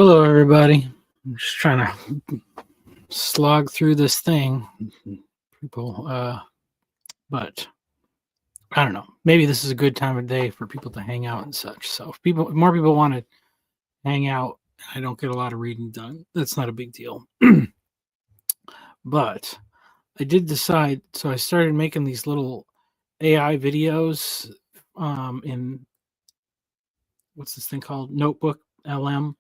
Hello, everybody. I'm just trying to slog through this thing, people. But I don't know. Maybe this is a good time of day for people to hang out and such. So if more people want to hang out, I don't get a lot of reading done. That's not a big deal. But I did decide. So I started making these little AI videos in what's this thing called Notebook LM,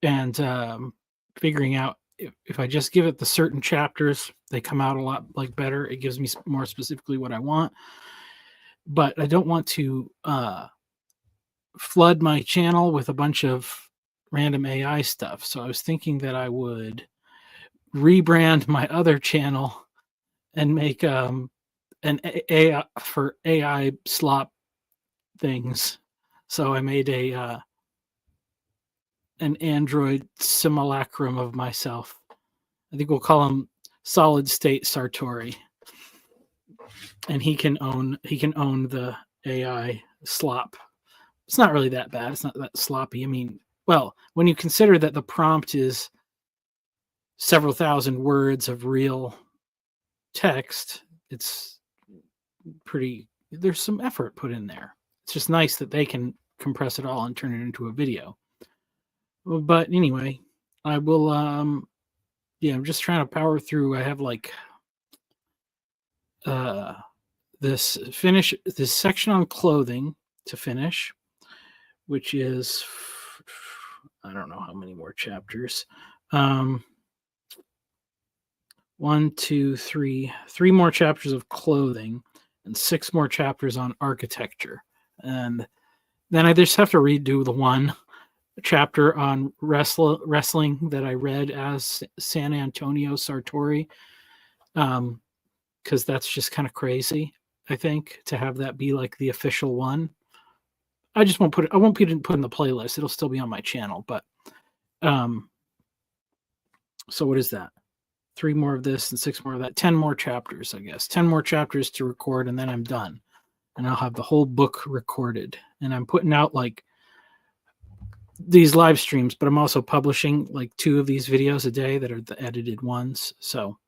and figuring out if I just give it the certain chapters, they come out a lot like better. It gives me more specifically what I want, but I don't want to flood my channel with a bunch of random AI stuff. So I was thinking that I would rebrand my other channel and make an AI for AI slop things. So I made an android simulacrum of myself. I think we'll call him Solid State Sartori, and he can own the AI slop. It's not really that bad. It's not that sloppy. I mean, well, when you consider that the prompt is several thousand words of real text, it's pretty. There's some effort put in there. It's just nice that they can compress it all and turn it into a video. But anyway, I will. Yeah, I'm just trying to power through. I have like this section on clothing to finish, which is I don't know how many more chapters. 1, 2, 3 more chapters of clothing and 6 more chapters on architecture. And then I just have to redo the one chapter on wrestling that I read as San Antonio Sartori, because that's just kind of crazy, I think, to have that be like the official one. I just won't put it. I won't put it in the playlist. It'll still be on my channel. But so what is that? 3 more of this and 6 more of that. 10 more chapters, I guess. 10 more chapters to record, and then I'm done. And I'll have the whole book recorded. And I'm putting out like these live streams, but I'm also publishing like 2 of these videos a day that are the edited ones. So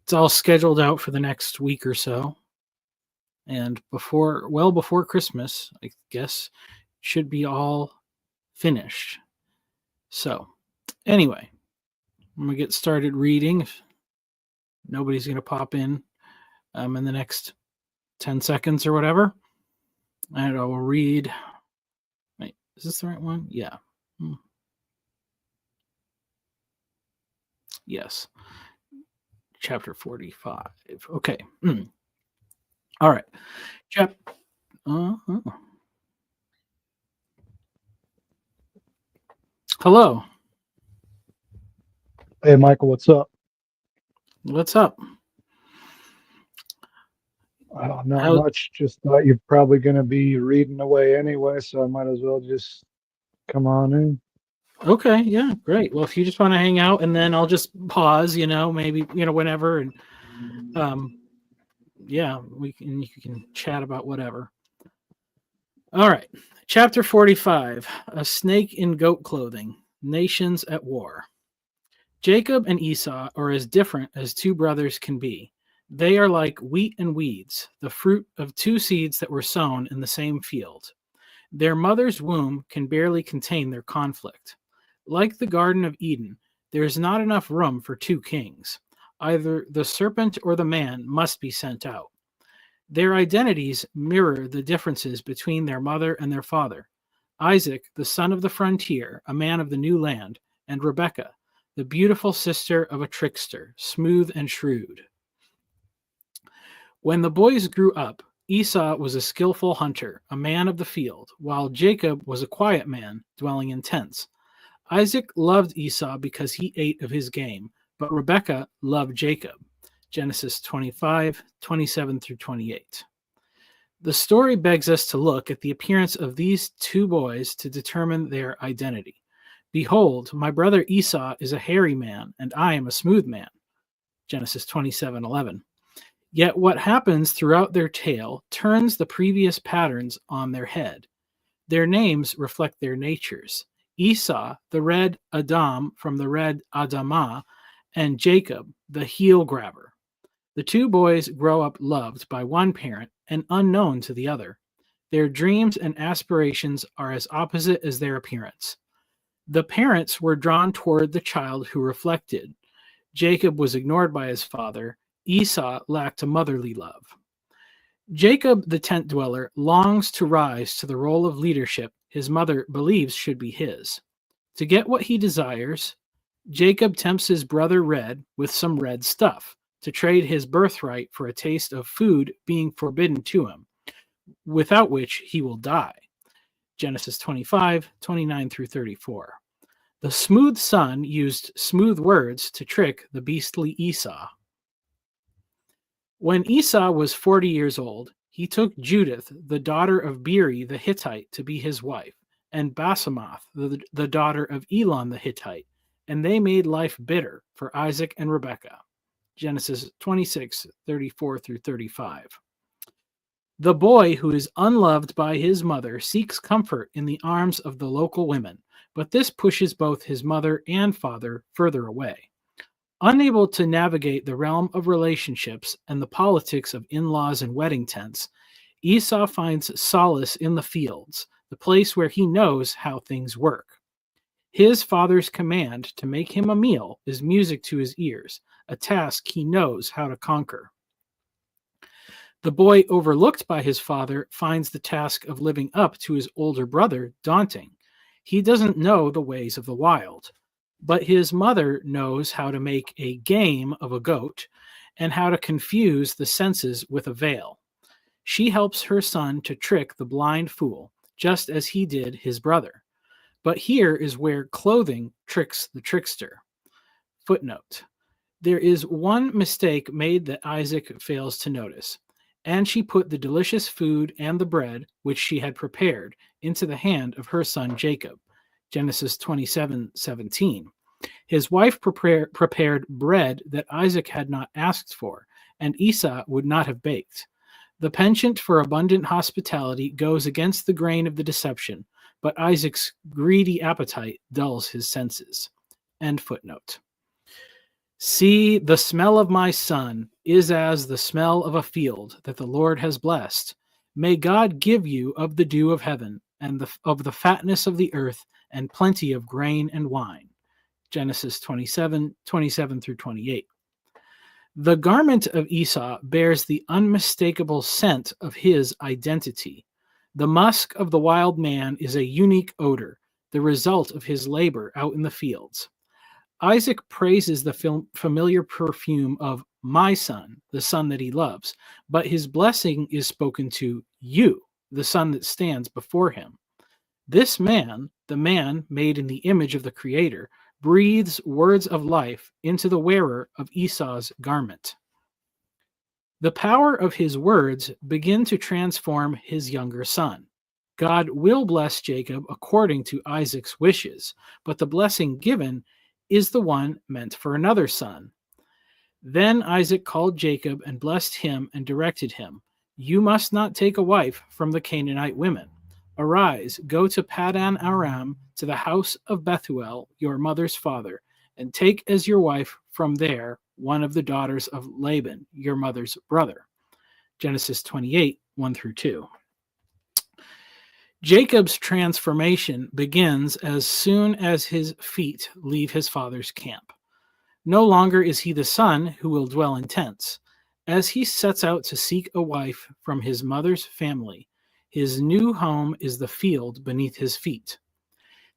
it's all scheduled out for the next week or so. And before Christmas, I guess, should be all finished. So anyway, I'm going to get started reading. If nobody's going to pop in the next 10 seconds or whatever. And I will read. Wait, is this the right one? Yeah. Yes. Chapter 45. Okay. All right. Hello. Hey, Michael, what's up? What's up? Not much. Just thought you're probably going to be reading away anyway, so I might as well just come on in. Okay, yeah, great. Well, if you just want to hang out, and then I'll just pause, maybe, whenever, and yeah, you can chat about whatever. All right. Chapter 45, A Snake in Goat Clothing, Nations at War. Jacob and Esau are as different as 2 brothers can be. They are like wheat and weeds, the fruit of 2 seeds that were sown in the same field. Their mother's womb can barely contain their conflict. Like the Garden of Eden, there is not enough room for 2 kings. Either the serpent or the man must be sent out. Their identities mirror the differences between their mother and their father. Isaac, the son of the frontier, a man of the new land, and Rebekah, the beautiful sister of a trickster, smooth and shrewd. When the boys grew up, Esau was a skillful hunter, a man of the field, while Jacob was a quiet man, dwelling in tents. Isaac loved Esau because he ate of his game, but Rebekah loved Jacob. Genesis 25, 27 through 28. The story begs us to look at the appearance of these 2 boys to determine their identity. Behold, my brother Esau is a hairy man, and I am a smooth man. Genesis 27:11. Yet what happens throughout their tale turns the previous patterns on their head. Their names reflect their natures. Esau, the red Adam from the red Adamah, and Jacob, the heel grabber. The two boys grow up loved by one parent and unknown to the other. Their dreams and aspirations are as opposite as their appearance. The parents were drawn toward the child who reflected. Jacob was ignored by his father. Esau lacked a motherly love. Jacob, the tent dweller, longs to rise to the role of leadership his mother believes should be his. To get what he desires, Jacob tempts his brother Red with some red stuff to trade his birthright for a taste of food being forbidden to him, without which he will die. Genesis 25:29 through 34. The smooth son used smooth words to trick the beastly Esau. When Esau was 40 years old, he took Judith, the daughter of Beeri the Hittite, to be his wife, and Basemath, the daughter of Elon the Hittite, and they made life bitter for Isaac and Rebekah. Genesis 26:34 through 35. The boy who is unloved by his mother seeks comfort in the arms of the local women, but this pushes both his mother and father further away. Unable to navigate the realm of relationships and the politics of in-laws and wedding tents, Esau finds solace in the fields, the place where he knows how things work. His father's command to make him a meal is music to his ears, a task he knows how to conquer. The boy overlooked by his father finds the task of living up to his older brother daunting. He doesn't know the ways of the wild, but his mother knows how to make a game of a goat and how to confuse the senses with a veil. She helps her son to trick the blind fool, just as he did his brother. But here is where clothing tricks the trickster. Footnote: there is one mistake made that Isaac fails to notice. And she put the delicious food and the bread, which she had prepared, into the hand of her son Jacob. Genesis 27:17. His wife prepared bread that Isaac had not asked for, and Esau would not have baked. The penchant for abundant hospitality goes against the grain of the deception, but Isaac's greedy appetite dulls his senses. End footnote. See, the smell of my son is as the smell of a field that the Lord has blessed. May God give you of the dew of heaven and of the fatness of the earth and plenty of grain and wine. Genesis 27:27 through 28. The garment of Esau bears the unmistakable scent of his identity. The musk of the wild man is a unique odor, the result of his labor out in the fields. Isaac praises the familiar perfume of my son, the son that he loves, but his blessing is spoken to you, the son that stands before him. This man, the man made in the image of the Creator, breathes words of life into the wearer of Esau's garment. The power of his words begin to transform his younger son. God will bless Jacob according to Isaac's wishes, but the blessing given is the one meant for another son. Then Isaac called Jacob and blessed him and directed him, you must not take a wife from the Canaanite women. Arise, go to Paddan Aram, to the house of Bethuel, your mother's father, and take as your wife from there one of the daughters of Laban, your mother's brother. Genesis 28:1 through 2. Jacob's transformation begins as soon as his feet leave his father's camp. No longer is he the son who will dwell in tents. As he sets out to seek a wife from his mother's family, his new home is the field beneath his feet.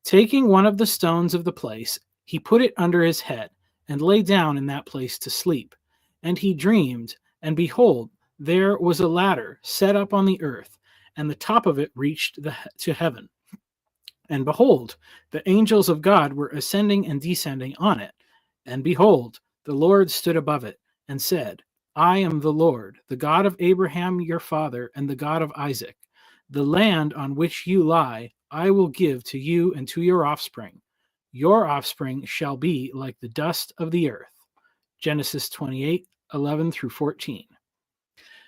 Taking one of the stones of the place, he put it under his head and lay down in that place to sleep. And he dreamed, and behold, there was a ladder set up on the earth, and the top of it reached to heaven. And behold, the angels of God were ascending and descending on it. And behold, the Lord stood above it and said, I am the Lord, the God of Abraham your father, and the God of Isaac. The land on which you lie, I will give to you and to your offspring. Your offspring shall be like the dust of the earth. Genesis 28:11 through 14.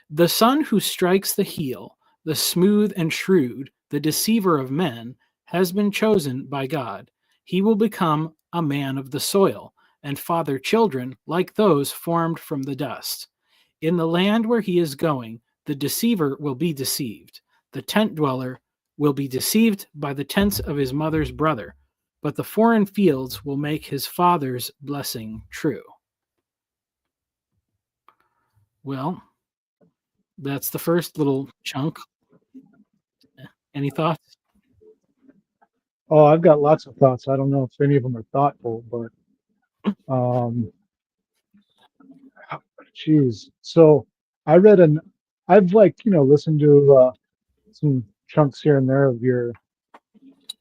The son who strikes the heel, the smooth and shrewd, the deceiver of men, has been chosen by God. He will become a man of the soil and father children like those formed from the dust. In the land where he is going, the deceiver will be deceived. The tent dweller will be deceived by the tents of his mother's brother, but the foreign fields will make his father's blessing true. Well, that's the first little chunk. Any thoughts? Oh, I've got lots of thoughts. I don't know if any of them are thoughtful, but geez. So I read I've listened to some chunks here and there of your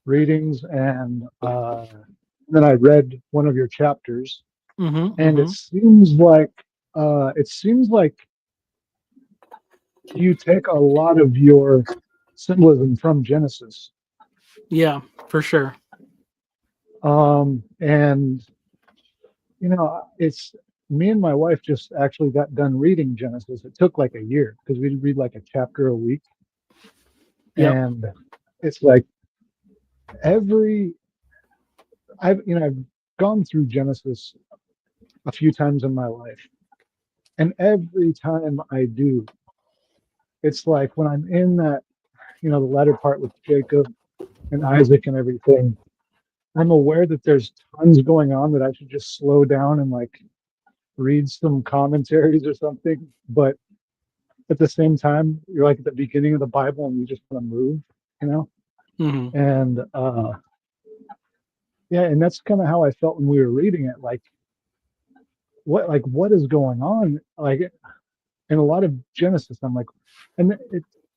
readings, and then I read one of your chapters, and it seems like you take a lot of your symbolism from Genesis. Yeah, for sure. And it's me and my wife just actually got done reading Genesis. It took like a year because we'd read like a chapter a week. Yep. And it's like I've gone through Genesis a few times in my life. And every time I do, it's like when I'm in that, the latter part with Jacob and Isaac and everything, I'm aware that there's tons going on that I should just slow down and like read some commentaries or something. But at the same time, you're like at the beginning of the Bible and you just want to move, And yeah, and that's kind of how I felt when we were reading it. Like what is going on? Like in a lot of Genesis, I'm like, and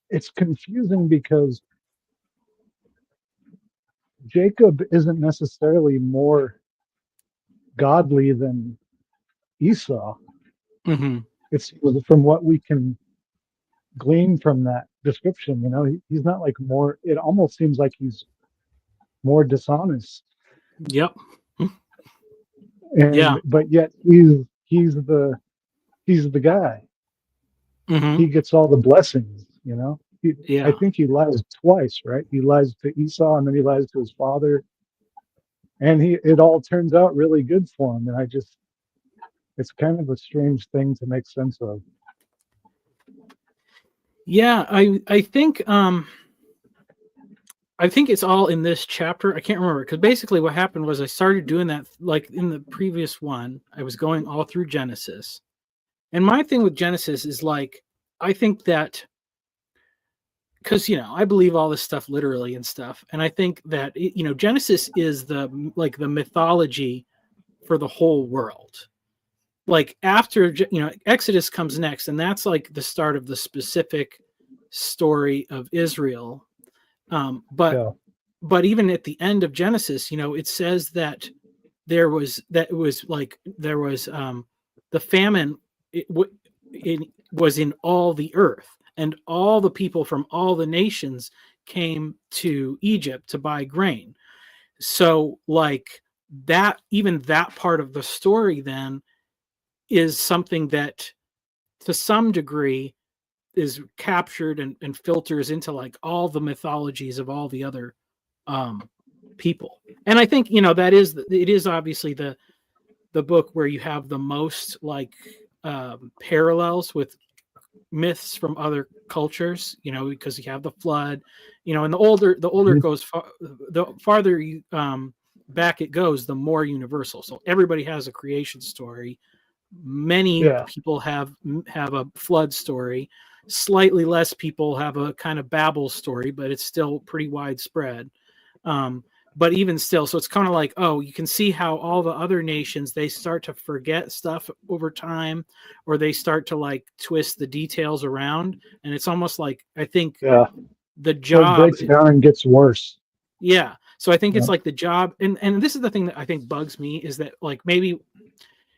it's confusing because Jacob isn't necessarily more godly than Esau. It's from what we can glean from that description. He's not like more. It almost seems like he's more dishonest. Yep. And but yet he's the guy. He gets all the blessings. I think he lies twice, right? He lies to Esau and then he lies to his father, and it all turns out really good for him. And it's kind of a strange thing to make sense of. Yeah, I think it's all in this chapter. I can't remember because basically what happened was I started doing that like in the previous one. I was going all through Genesis, and my thing with Genesis is like I think that because I believe all this stuff literally and stuff, and I think that Genesis is the mythology for the whole world. Like after Exodus comes next, and that's like the start of the specific story of Israel. But even at the end of Genesis, it says that there was the famine. It was in all the earth, and all the people from all the nations came to Egypt to buy grain. So like that, even that part of the story then is something that to some degree is captured and filters into like all the mythologies of all the other people. And I think it is obviously the book where you have the most like parallels with myths from other cultures, because you have the flood, and the older it goes, the farther you back it goes, the more universal. So everybody has a creation story. Many people have a flood story. Slightly less people have a kind of Babel story, but it's still pretty widespread. But even still, so it's kind of like, you can see how all the other nations, they start to forget stuff over time, or they start to like twist the details around. And it's almost like, I think the job breaks down and gets worse. Yeah. So I think it's like the job. And this is the thing that I think bugs me is that like, maybe,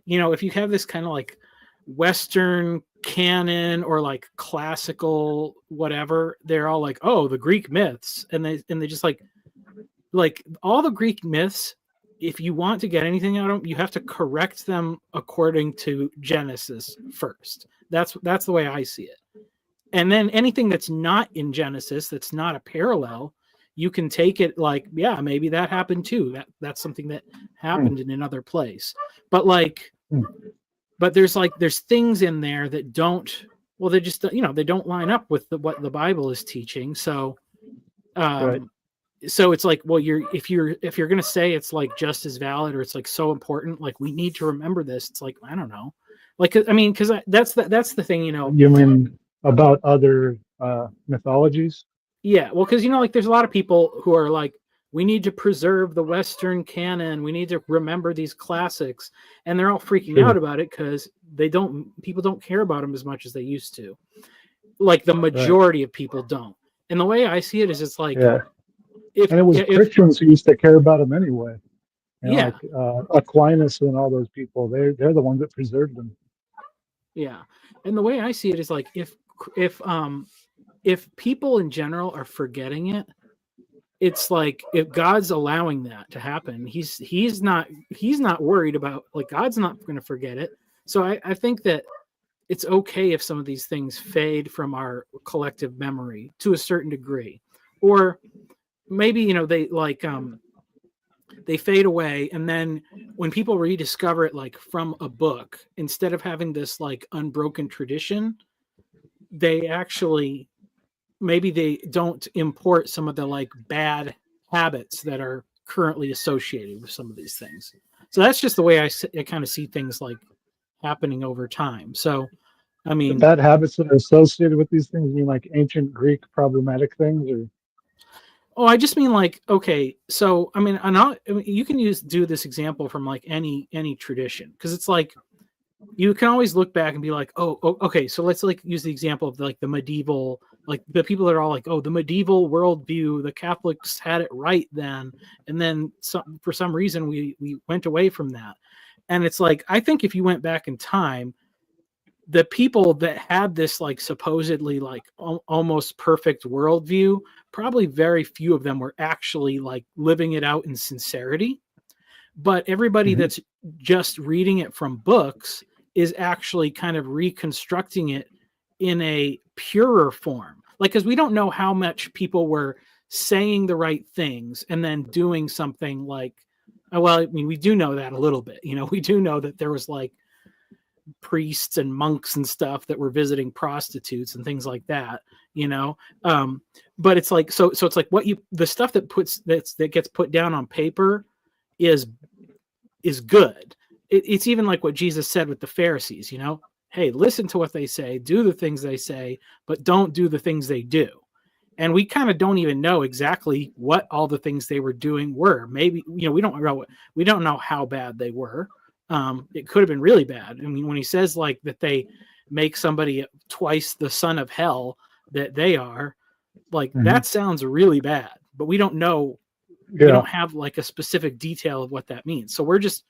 if you have this kind of like Western canon or like classical, whatever, they're all like, the Greek myths. And they just like all the Greek myths, if you want to get anything out of them, you have to correct them according to Genesis first. That's the way I see it. And then anything that's not in Genesis, that's not a parallel, you can take it like, yeah, maybe that happened too. That's something that happened in another place. But like, but there's things in there that don't, well, they just, they don't line up with what the Bible is teaching. So, Right. so it's like, well, if you're going to say it's like just as valid, or it's like so important, like we need to remember this. It's like, I don't know. Like, I mean, cause that's the thing, You mean about other mythologies? yeah. Well, cause like there's a lot of people who are like, we need to preserve the Western canon. We need to remember these classics. And they're all freaking Sure. out about it because people don't care about them as much as they used to. Like the majority of people don't. And the way I see it is it's like, Yeah. if And it was Christians who used to care about them anyway. Yeah. Like Aquinas and all those people, they're the ones that preserved them. Yeah. And the way I see it is like, if people in general are forgetting it, it's like, if God's allowing that to happen, he's not worried about, like, God's not going to forget it. So I think that it's okay if some of these things fade from our collective memory to a certain degree, or maybe, they like, they fade away. And then when people rediscover it, like from a book, instead of having this like unbroken tradition, they actually, maybe they don't import some of the like bad habits that are currently associated with some of these things. So that's just the way I kind of see things like happening over time. So, I The mean, bad habits that are associated with these things, you mean like ancient Greek problematic things, or oh, I just mean like, okay, so I mean, you can do this example from like any tradition, because it's like you can always look back and be like, oh, okay, so let's like use the example of like the medieval, like the people that are all like, oh, the medieval worldview, the Catholics had it right then, and then for some reason we went away from that. And it's like, I think if you went back in time, the people that had this like supposedly like almost perfect worldview, probably very few of them were actually like living it out in sincerity. But everybody that's just reading it from books is actually kind of reconstructing it in a purer form. Like, because we don't know how much people were saying the right things and then doing something like, well, I mean, we do know that a little bit. We do know that there was like priests and monks and stuff that were visiting prostitutes and things like that, but it's like, so it's like the stuff that gets put down on paper is good. It's even like what Jesus said with the Pharisees, hey, listen to what they say, do the things they say, but don't do the things they do. And we kind of don't even know exactly what all the things they were doing were. Maybe, we don't know how bad they were. It could have been really bad. I mean, when he says like that they make somebody twice the son of hell that they are, like that sounds really bad, but we don't know. We don't have like a specific detail of what that means. So we're just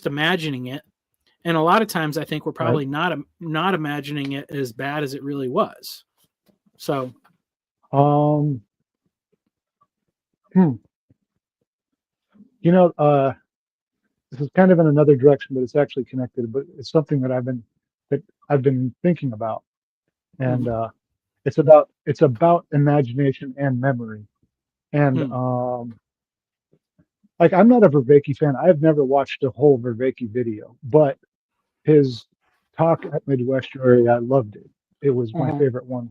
imagining it. And a lot of times I think we're probably not imagining it as bad as it really was. So, this is kind of in another direction, but it's actually connected. But it's something that I've been thinking about, and it's about imagination and memory. And like, I'm not a Vervaeke fan. I've never watched a whole Vervaeke video, but his talk at Midwestern, I loved it. It was my favorite one.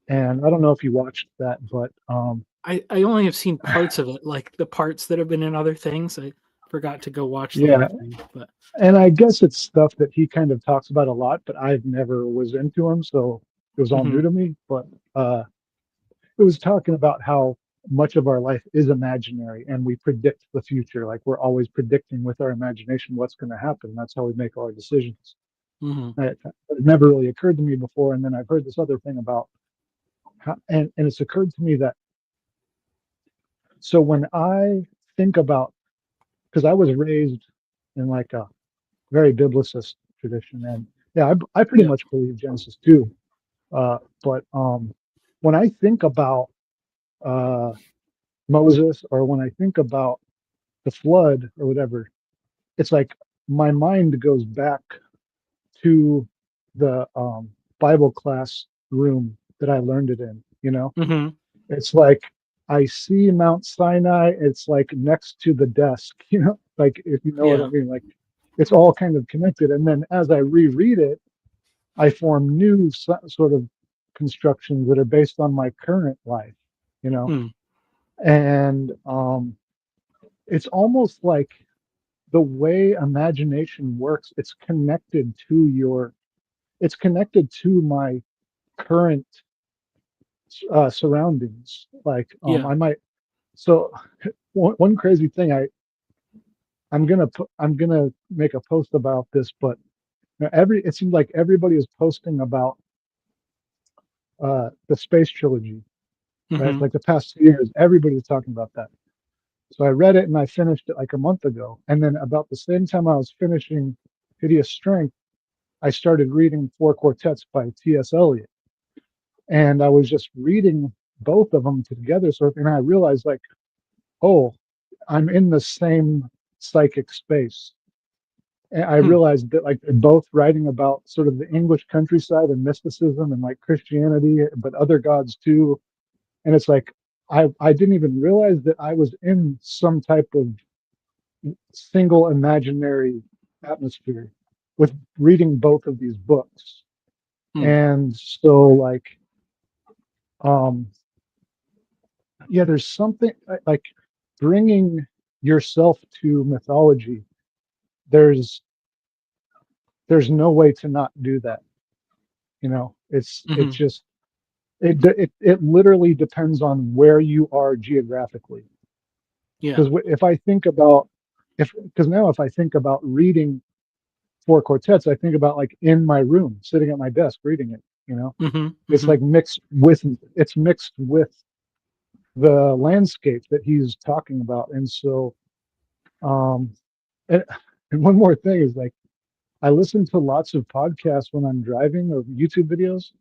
And I don't know if you watched that, but I only have seen parts of it, like the parts that have been in other things. I forgot to go watch the whole thing. But and I guess it's stuff that he kind of talks about a lot, but I've never was into him, so it was all new to me. But it was talking about how much of our life is imaginary, and we predict the future. Like, we're always predicting with our imagination what's going to happen. That's how we make all our decisions. It never really occurred to me before, and then I've heard this other thing about how, and it's occurred to me that, so when I think about, because I was raised in like a very biblicist tradition, and yeah, I pretty much believe Genesis too. But when I think about Moses, or when I think about the flood or whatever, it's like my mind goes back to the Bible class room that I learned it in. It's like I see Mount Sinai. It's like next to the desk, like if you know what Yeah. I mean. Like it's all kind of connected. And then as I reread it, I form new sort of constructions that are based on my current life, you know. Mm. And it's almost like the way imagination works. It's connected to my current surroundings. Like Yeah. I might. So one crazy thing I'm gonna make a post about this, but it seems like everybody is posting about the space trilogy, right? Hmm. Like the past 2 years, everybody's talking about that. So I read it and I finished it like a month ago, and then about the same time I was finishing Hideous Strength, I started reading Four Quartets by T.S. Eliot, and I was just reading both of them together. So and I realized like, oh, I'm in the same psychic space. And I Hmm. realized that like they're both writing about sort of the English countryside and mysticism and like Christianity, but other gods too. And it's like I didn't even realize that I was in some type of single imaginary atmosphere with reading both of these books. Hmm. And so like um yeah, there's something like bringing yourself to mythology. There's there's no way to not do that. It's Hmm. just it literally depends on where you are geographically. Yeah. Because if I think about if because now if I think about reading Four Quartets, I think about like in my room, sitting at my desk reading it. Hmm. It's Hmm. like it's mixed with the landscape that he's talking about. And so um and, and one more thing is like I listen to lots of podcasts when I'm driving or YouTube videos,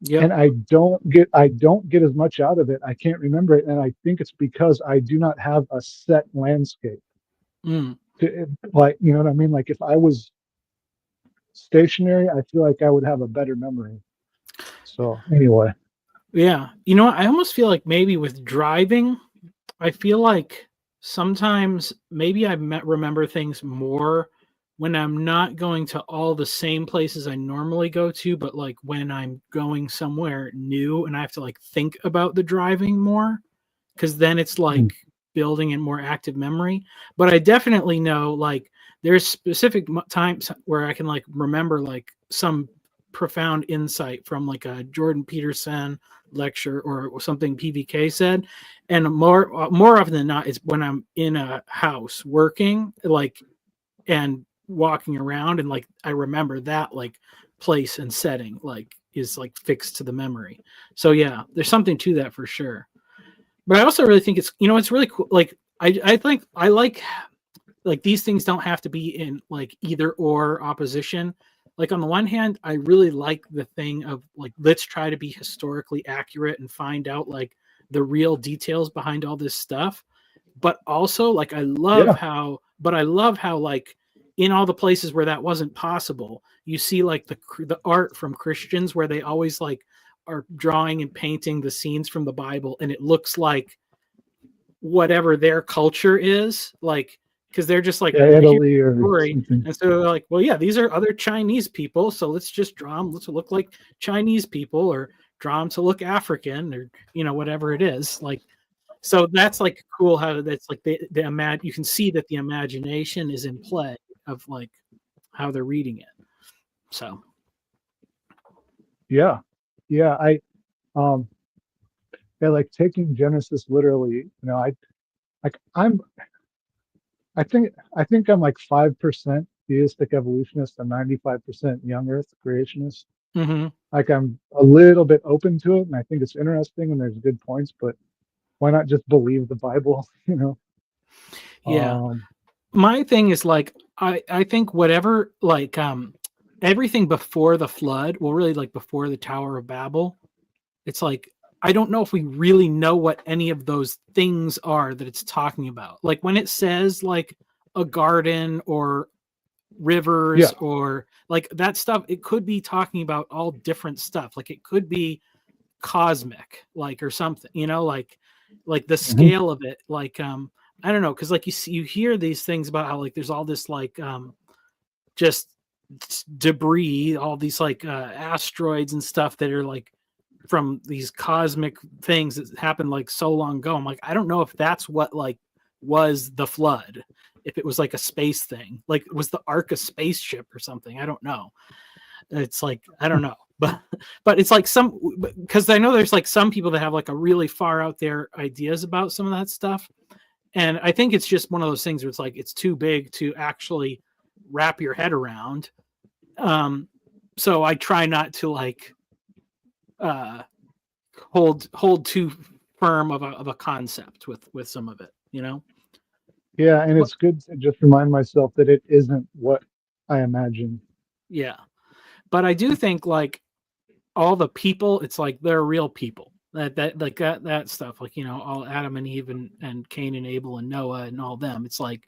Yep. and I don't get as much out of it. I can't remember it, and I think it's because I do not have a set landscape. Mm. Like, you know what I mean? Like if I was stationary, I feel like I would have a better memory. So anyway, Yeah. You know what? I almost feel like maybe with driving, I feel like sometimes maybe remember things more when I'm not going to all the same places I normally go to, but like when I'm going somewhere new and I have to like think about the driving more, because then it's mm, like building in more active memory. But I definitely know like there's specific times where I can like remember like some profound insight from like a Jordan Peterson lecture or something PVK said, and more often than not it's when I'm in a house working like and walking around and like I remember that like place and setting like is like fixed to the memory. So yeah, there's something to that for sure. But I also really think it's really cool. Like I think I like these things don't have to be in like either or opposition. Like on the one hand, I really like the thing of like let's try to be historically accurate and find out like the real details behind all this stuff. But also like yeah, I love how like in all the places where that wasn't possible, you see like the art from Christians where they always like are drawing and painting the scenes from the Bible and it looks like whatever their culture is, like because they're just like, yeah, well, here's Italy the or story, something. and so they're like, well, yeah, these are other Chinese people, so let's just draw them. Let's look like Chinese people, or draw them to look African, or whatever it is. Like, so that's like cool how that's like you can see that the imagination is in play of like how they're reading it. So Yeah, yeah. Um, yeah, like taking Genesis literally. Like I'm I think I'm like 5% theistic evolutionist and 95% young Earth creationist. mhm. Like I'm a little bit open to it, and I think it's interesting and there's good points, but why not just believe the Bible? Yeah, Um, my thing is like I think whatever like everything before the flood, well really like before the Tower of Babel, it's like I don't know if we really know what any of those things are that it's talking about. Like when it says like a garden or yeah, rivers or like that stuff, it could be talking about all different stuff. Like it could be cosmic, like or something, like like the scale of it, like I don't know, because like you hear these things about how like there's all this like just debris, all these like asteroids and stuff that are like from these cosmic things that happened like so long ago. I'm like, I don't know if that's what like was the flood, if it was like a space thing, like was the ark a spaceship or something. I don't know. It's like I don't know, but it's like some, because I know there's like some people that have like a really far out there ideas about some of that stuff, and I think it's just one of those things where it's like it's too big to actually wrap your head around. So I try not to like hold too firm of a concept with some of it, you know. Yeah, and it's good to just remind myself that it isn't what I imagine. Yeah, but I do think like all the people, it's like they're real people. That like that stuff, like, you know, all Adam and Eve and Cain and Abel and Noah and all them. It's like,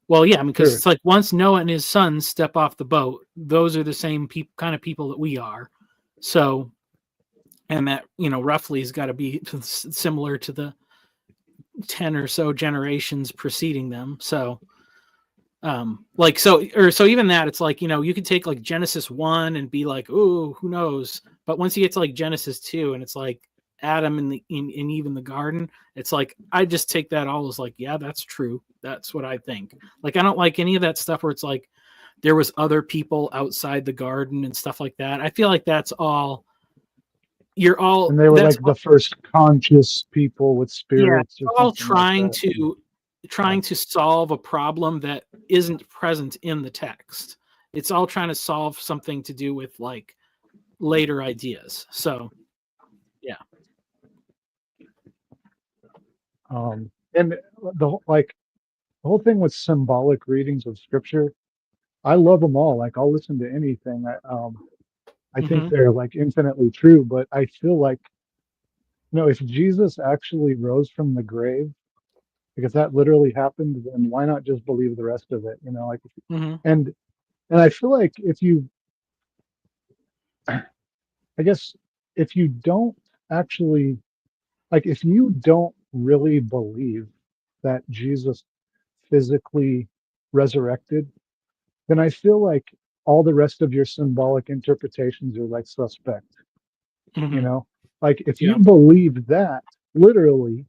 well, yeah, I mean, because Sure. it's like once Noah and his sons step off the boat, those are the same kind of people that we are. So, and that, you know, roughly has got to be similar to the 10 or so generations preceding them. So, like, so even that, it's like, you know, you could take like Genesis 1 and be like, oh, who knows? But once you get to like Genesis 2 and it's like Adam and Eve in the garden, it's like, I just take that all as like, yeah, that's true. That's what I think. Like, I don't like any of that stuff where it's like there was other people outside the garden and stuff like that. I feel like that's all, And they were that's like the first conscious people with yeah, spirits or all something like that. trying to solve a problem that isn't present in the text. It's all trying to solve something to do with like later ideas. So yeah. And the whole thing with symbolic readings of scripture, I love them all. Like I'll listen to anything. I think Mm-hmm. they're like infinitely true, but I feel like, you know, if Jesus actually rose from the grave, because that literally happened, then why not just believe the rest of it? You know, like, Mm-hmm. and I feel like if you, I guess, if you don't actually, like, if you don't really believe that Jesus physically resurrected, then I feel like all the rest of your symbolic interpretations are like suspect. You Mm-hmm. know, like if you Yeah. believe that literally,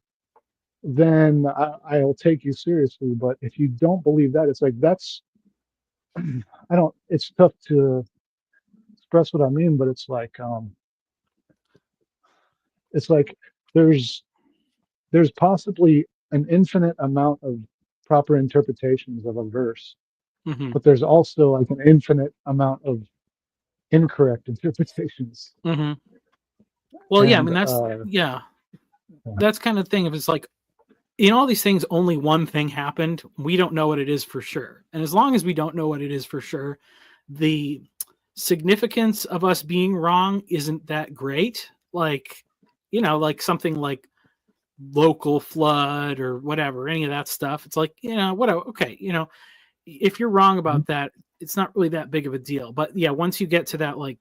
then I'll take you seriously. But if you don't believe that, it's like that's I don't. It's tough to express what I mean, but it's like there's there's possibly an infinite amount of proper interpretations of a verse, Mm-hmm. but there's also like an infinite amount of incorrect interpretations. Mm-hmm. Well, yeah, I And mean that's kind of thing. If it's like in all these things, only one thing happened. We don't know what it is for sure. And as long as we don't know what it is for sure, the significance of us being wrong isn't that great. Like, you know, like something like local flood or whatever, any of that stuff. It's like, you know, whatever. Okay, you know, if you're wrong about that, it's not really that big of a deal. But yeah, once you get to that, like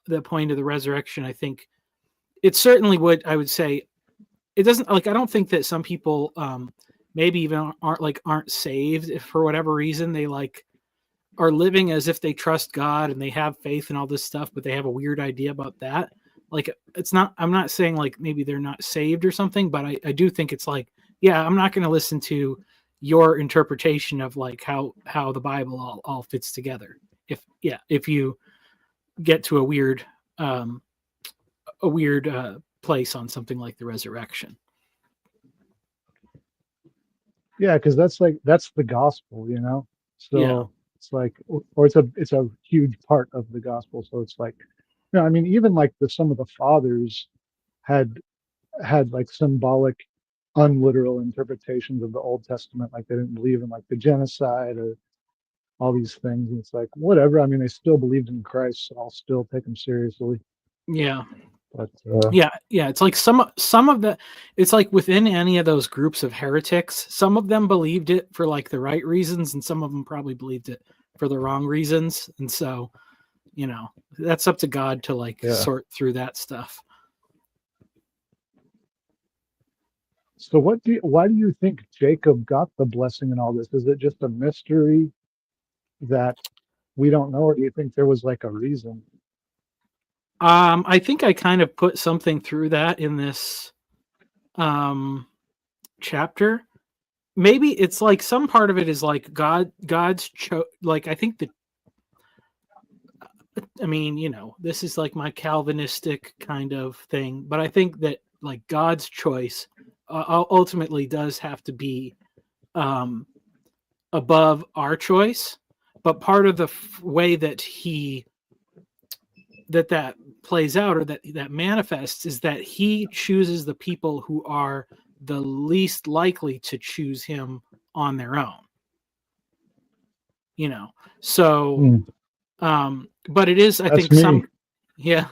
the point of the resurrection, I think it certainly would, I would say, it doesn't, like, I don't think that some people maybe even aren't saved if for whatever reason they like are living as if they trust God and they have faith and all this stuff, but they have a weird idea about that. Like, it's not, I'm not saying like maybe they're not saved or something, but I do think it's like, yeah, I'm not going to listen to your interpretation of like how the Bible all fits together. If you get to um, a weird place on something like the resurrection. yeah, because that's the gospel, you know. Yeah. So it's like, or it's a huge part of the gospel. So it's like, you know, I mean, even like some of the fathers had like symbolic, unliteral interpretations of the Old Testament. Like they didn't believe in like the genocide or all these things. And it's like whatever. I mean, they still believed in Christ, so I'll still take them seriously. Yeah. But Yeah, it's like some of the, it's like within any of those groups of heretics, some of them believed it for like the right reasons and some of them probably believed it for the wrong reasons. And so, you know, that's up to God to like yeah, sort through that stuff. So why do you think Jacob got the blessing in all this? Is it just a mystery that we don't know, or do you think there was like a reason? I think I kind of put something through that in this um chapter. Maybe it's like some part of it is like like I think that I mean, this is like my Calvinistic kind of thing, but I think that like God's choice ultimately does have to be um above our choice, but part of the way that that plays out, or that manifests, is that he chooses the people who are the least likely to choose him on their own, you know so Hmm, but it is, I that's think, me. yeah,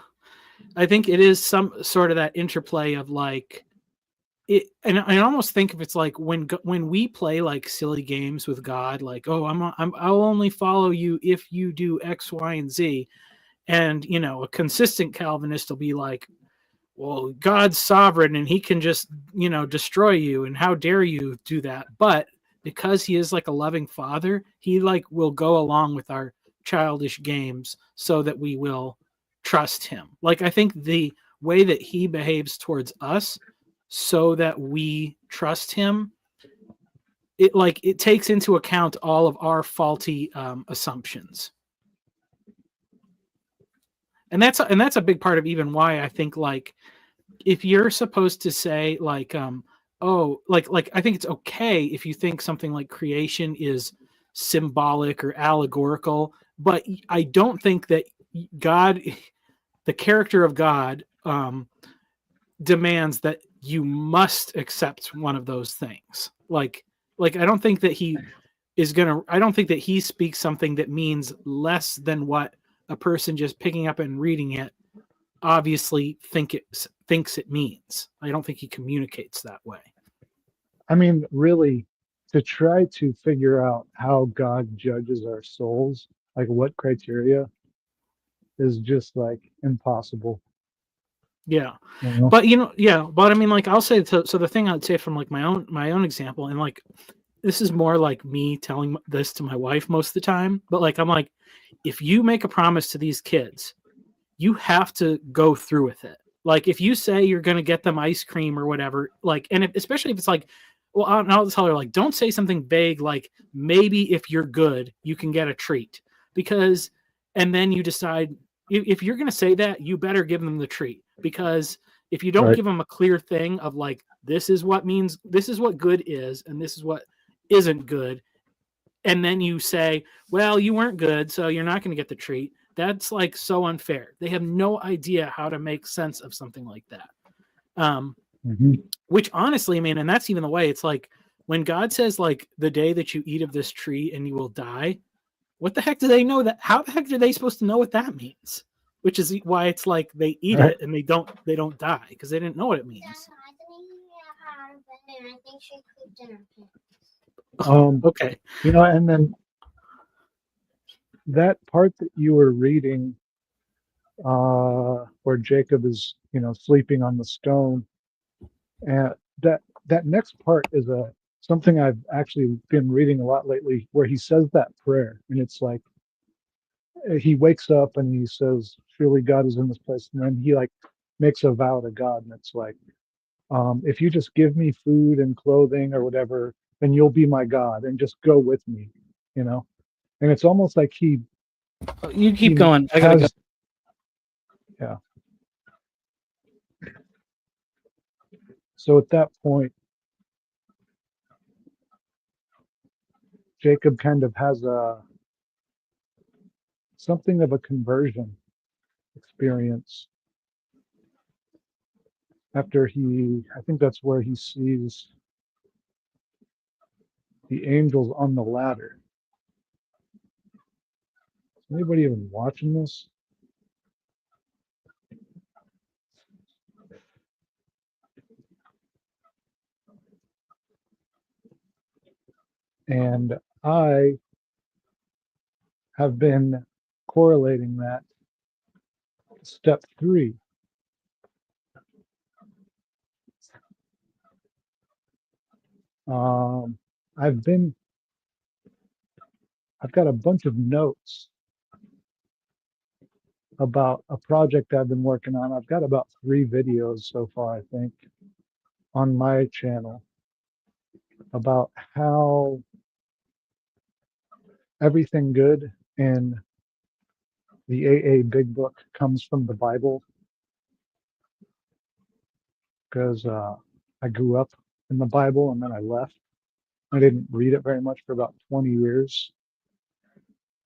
I think it is some sort of that interplay of like it. And I almost think if it's like when we play like silly games with God, like, oh, I'll only follow you if you do X, Y, and Z. And a consistent Calvinist will be like, well, God's sovereign and he can just, destroy you. And how dare you do that? But because he is like a loving father, he like will go along with our childish games so that we will trust him. Like, I think the way that he behaves towards us so that we trust him, it takes into account all of our faulty assumptions. And that's a big part of even why I think, like, if you're supposed to say like oh, like I think it's okay if you think something like creation is symbolic or allegorical, but I don't think that God, the character of God, demands that you must accept one of those things. Like I don't think that I don't think that he speaks something that means less than what a person just picking up and reading it obviously thinks it means. I don't think he communicates that way. I mean, really, to try to figure out how God judges our souls, like what criteria, is just like impossible. Yeah, You know? but yeah, but I mean, like, I'll say, so the thing I'd say from like my own example, and like this is more like me telling this to my wife most of the time, but like I'm like, if you make a promise to these kids, you have to go through with it. Like, if you say you're going to get them ice cream or whatever, like, and especially if it's like, well, I'll tell her, like, don't say something vague like, maybe if you're good, you can get a treat. Because, and then you decide, if you're going to say that, you better give them the treat. Because if you don't Right. give them a clear thing of like, this is what good is, and this is what isn't good, and then you say, well, you weren't good, so you're not going to get the treat. That's like so unfair. They have no idea how to make sense of something like that. Um, Hmm. which honestly, I mean, and that's even the way it's like when God says, like, the day that you eat of this tree and you will die, what the heck do they know that? How the heck are they supposed to know what that means? Which is why it's like they eat Right. it and they don't die because they didn't know what it means. Um, Okay. and then that part that you were reading, where Jacob is, sleeping on the stone, and that next part is a something I've actually been reading a lot lately, where he says that prayer, and it's like he wakes up and he says, "Surely God is in this place," and then he like makes a vow to God, and it's like, if you just give me food and clothing or whatever, then you'll be my God and just go with me, you know. And it's almost like You keep he going. I gotta go. has, yeah. So at that point, Jacob kind of has a something of a conversion experience after I think that's where he sees the angels on the ladder. Is anybody even watching this? And I have been correlating that to step 3. Um, I've got a bunch of notes about a project I've been working on. I've got about 3 videos so far, I think, on my channel about how everything good in the AA Big Book comes from the Bible, because I grew up in the Bible and then I left. I didn't read it very much for about 20 years.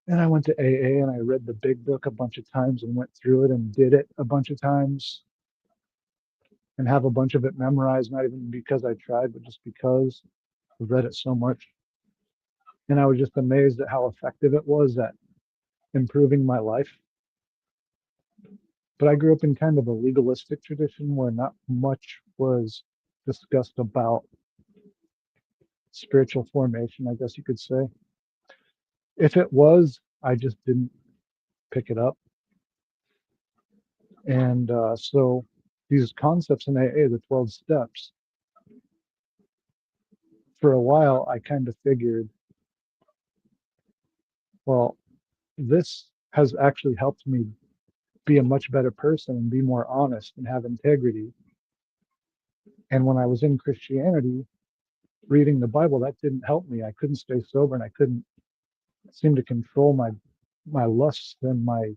And I went to AA and I read the Big Book a bunch of times and went through it and did it a bunch of times and have a bunch of it memorized, not even because I tried, but just because I read it so much. And I was just amazed at how effective it was at improving my life. But I grew up in kind of a legalistic tradition where not much was discussed about spiritual formation, I guess you could say. If it was, I just didn't pick it up. And so these concepts in AA, the 12 steps, for a while, I kind of figured, well, this has actually helped me be a much better person and be more honest and have integrity. And when I was in Christianity, reading the Bible, that didn't help me. I couldn't stay sober and I couldn't seem to control my lusts and my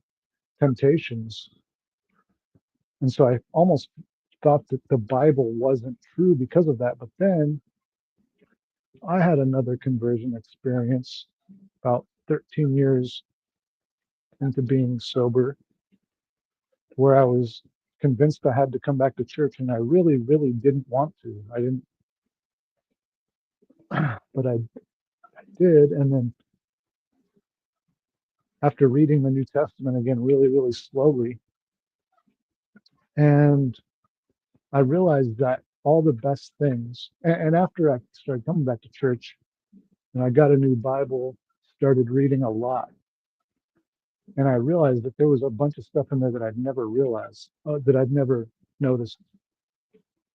temptations. And so I almost thought that the Bible wasn't true because of that. But then I had another conversion experience about 13 years into being sober, where I was convinced I had to come back to church, and I really, really didn't want to. I didn't, but I did. And then after reading the New Testament again, really, really slowly, and I realized that all the best things, and after I started coming back to church and I got a new Bible, started reading a lot, and I realized that there was a bunch of stuff in there that I'd never realized, that I'd never noticed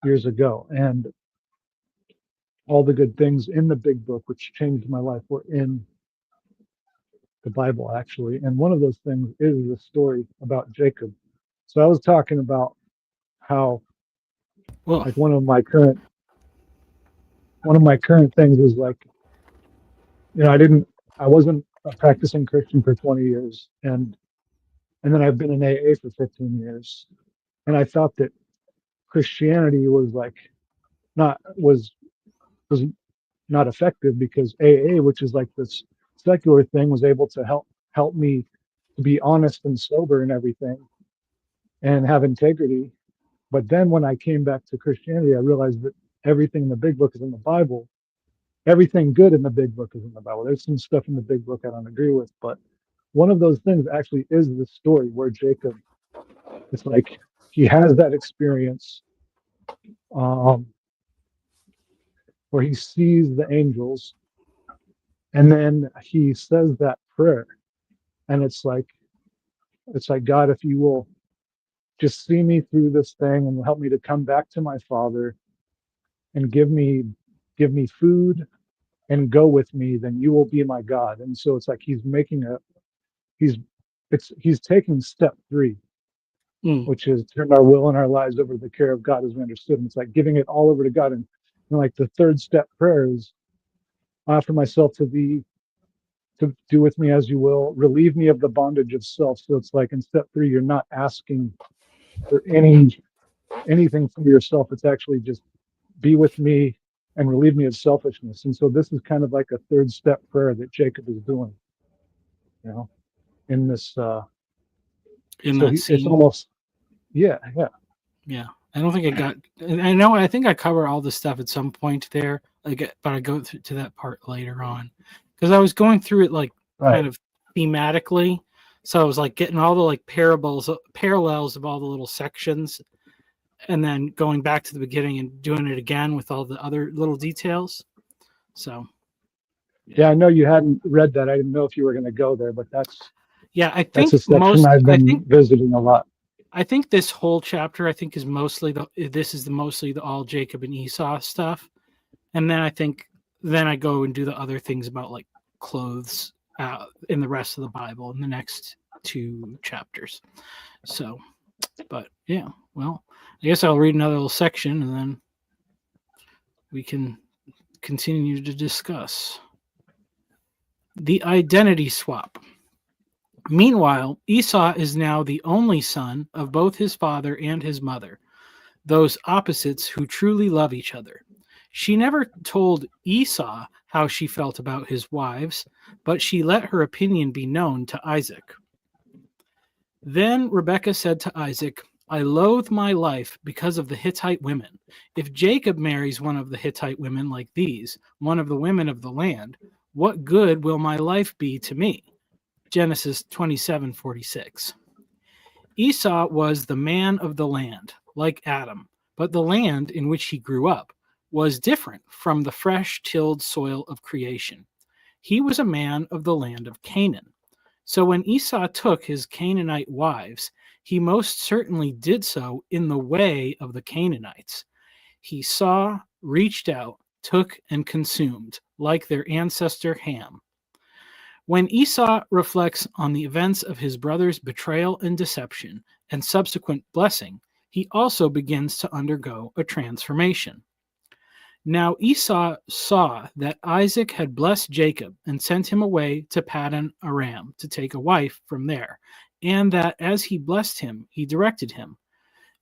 years ago. And all the good things in the Big Book, which changed my life, were in the Bible, actually. And one of those things is the story about Jacob. So I was talking about how, Well, like, one of my current things is like, I wasn't a practicing Christian for 20 years, and then I've been in AA for 15 years, and I thought that Christianity was like not was not effective because AA, which is like this secular thing, was able to help me to be honest and sober and everything and have integrity. But then when I came back to Christianity, I realized that everything in the Big Book is in the Bible. Everything good in the Big Book is in the Bible. There's some stuff in the Big Book I don't agree with, but one of those things actually is the story where Jacob, it's like he has that experience, um, where he sees the angels, and then he says that prayer, and it's like, God, if you will just see me through this thing and help me to come back to my Father and give me food and go with me, then you will be my God. And so it's like he's he's taking step 3, which is turn our will and our lives over to the care of God as we understood. And it's like giving it all over to God. And like the third step prayer is, I offer myself to thee, to do with me as you will, relieve me of the bondage of self. So it's like in step 3, you're not asking for anything from yourself. It's actually just be with me and relieve me of selfishness. And so this is kind of like a third step prayer that Jacob is doing, in this. in So that it's scene. almost, yeah. Yeah. I don't think I got. I know. I think I cover all this stuff at some point there, but I go to that part later on because I was going through it like Right. kind of thematically. So I was like getting all the like parallels of all the little sections, and then going back to the beginning and doing it again with all the other little details. So. Yeah, I know you hadn't read that. I didn't know if you were going to go there, but that's Yeah, a section I've been visiting a lot. I think this whole chapter, is mostly mostly the all Jacob and Esau stuff, And then then I go and do the other things about like clothes in the rest of the Bible in the next 2 chapters. So, but yeah, well, I guess I'll read another little section and then we can continue to discuss. The identity swap. Meanwhile, Esau is now the only son of both his father and his mother, those opposites who truly love each other. She never told Esau how she felt about his wives, but she let her opinion be known to Isaac. Then Rebekah said to Isaac, I loathe my life because of the Hittite women. If Jacob marries one of the Hittite women like these, one of the women of the land, what good will my life be to me? Genesis 27:46. Esau was the man of the land, like Adam, but the land in which he grew up was different from the fresh tilled soil of creation. He was a man of the land of Canaan. So when Esau took his Canaanite wives, he most certainly did so in the way of the Canaanites. He saw, reached out, took, and consumed, like their ancestor Ham. When Esau reflects on the events of his brother's betrayal and deception and subsequent blessing, he also begins to undergo a transformation. Now Esau saw that Isaac had blessed Jacob and sent him away to Paddan Aram to take a wife from there, and that as he blessed him, he directed him,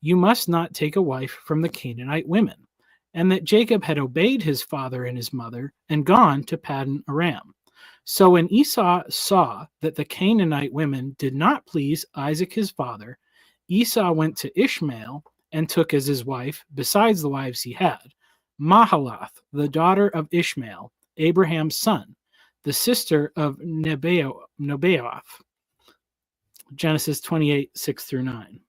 You must not take a wife from the Canaanite women, and that Jacob had obeyed his father and his mother and gone to Paddan Aram. So when Esau saw that the Canaanite women did not please Isaac his father, Esau went to Ishmael and took as his wife, besides the wives he had, Mahalath, the daughter of Ishmael, Abraham's son, the sister of Nebaioth. Genesis 28:6-9.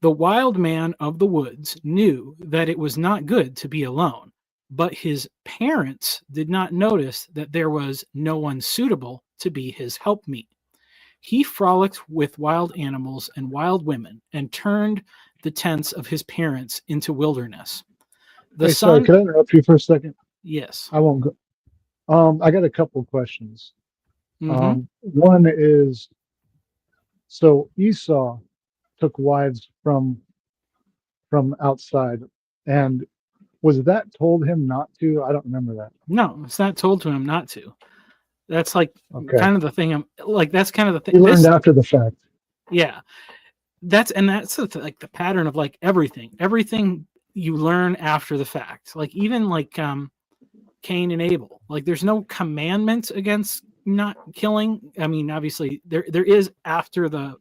The wild man of the woods knew that it was not good to be alone, but his parents did not notice that there was no one suitable to be his helpmeet. He frolicked with wild animals and wild women and turned the tents of his parents into wilderness. Sorry, could I interrupt you for a second? Yes. I won't go. I got a couple questions. Mm-hmm. One is, so Esau took wives from outside, and was that told him not to? I don't remember that. No, it's not told to him not to. That's like kind of the thing. That's kind of the thing. He learned after the fact. Yeah, that's like the pattern of like everything. Everything you learn after the fact. Like even like Cain and Abel. Like there's no commandment against not killing. I mean, obviously there is after the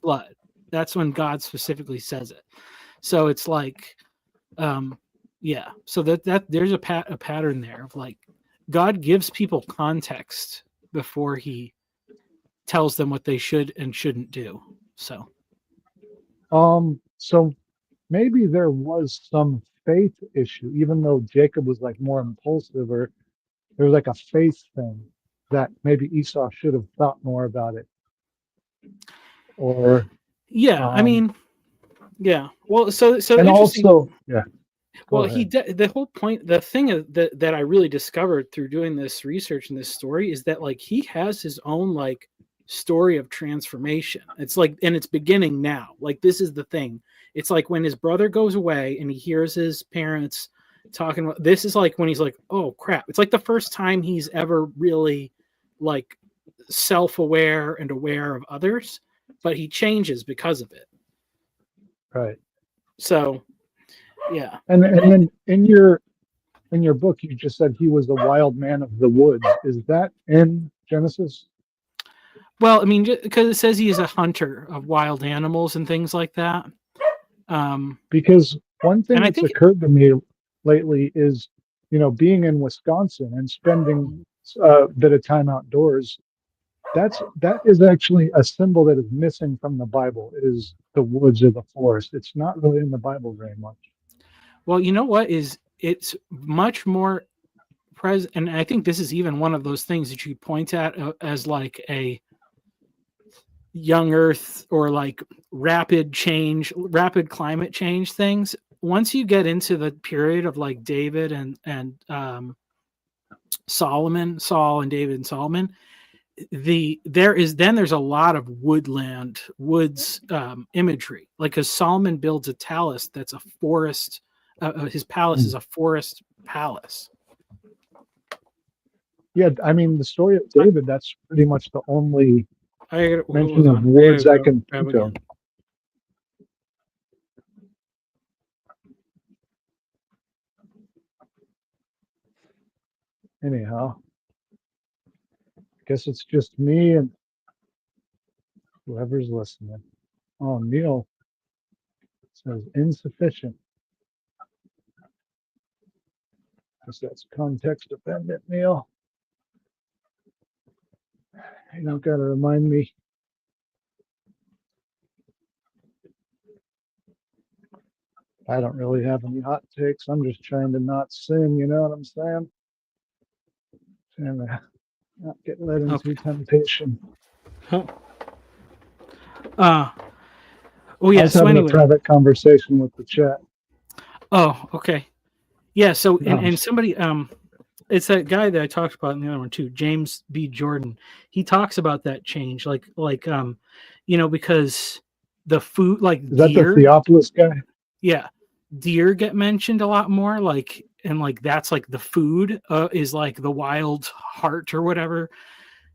flood. That's when God specifically says it. So it's like, yeah. So that there's a pattern there of like God gives people context before he tells them what they should and shouldn't do. So maybe there was some faith issue, even though Jacob was like more impulsive, or there was like a faith thing that maybe Esau should have thought more about it. Or yeah, I mean, yeah. Well, so and also, yeah. Well, the whole point, the thing that I really discovered through doing this research in this story is that like he has his own like story of transformation. It's like, and it's beginning now. Like this is the thing. It's like when his brother goes away and he hears his parents talking about this is like when he's like, oh crap. It's like the first time he's ever really like self-aware and aware of others, but he changes because of it. Right. So yeah. And then in your book, you just said he was a wild man of the woods. Is that in Genesis? Well, I mean, because it says he is a hunter of wild animals and things like that. Because one thing that's occurred to me lately is, being in Wisconsin and spending a bit of time outdoors. That is actually a symbol that is missing from the Bible, is the woods or the forest. It's not really in the Bible very much. Well, you know what it's much more present, and I think this is even one of those things that you point at as like a young Earth or like rapid climate change things. once you get into the period of like David and Solomon, Saul and David and Solomon, there's a lot of woods imagery, like because Solomon builds a palace that's a forest. His palace is a forest palace. Yeah, I mean the story of David. That's pretty much the only mention Hold of on. woods I can Grab think of. again. Anyhow, I guess it's just me and whoever's listening. Oh, Neil says insufficient. Guess that's context dependent, Neil. You don't gotta remind me. I don't really have any hot takes. I'm just trying to not sin, you know what I'm saying? Trying to not get led into temptation. Oh I yeah. was So having anyway. a private conversation with the chat. Oh, okay. Yeah. So No. and somebody it's that guy that I talked about in the other one too, James B. Jordan. He talks about that change, because the food, like Is that the deer, Theophilus guy? yeah, deer get mentioned a lot more, and that's like the food is like the wild heart or whatever.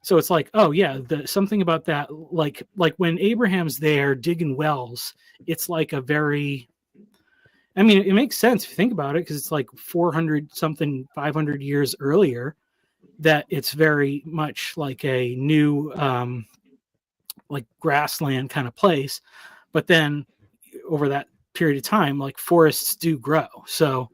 So it's like, oh yeah, something about that, like when Abraham's there digging wells, it's like a very, I mean, it makes sense if you think about it, because it's like 400 something, 500 years earlier, that it's very much like a new, like grassland kind of place. But then over that period of time, like forests do grow. So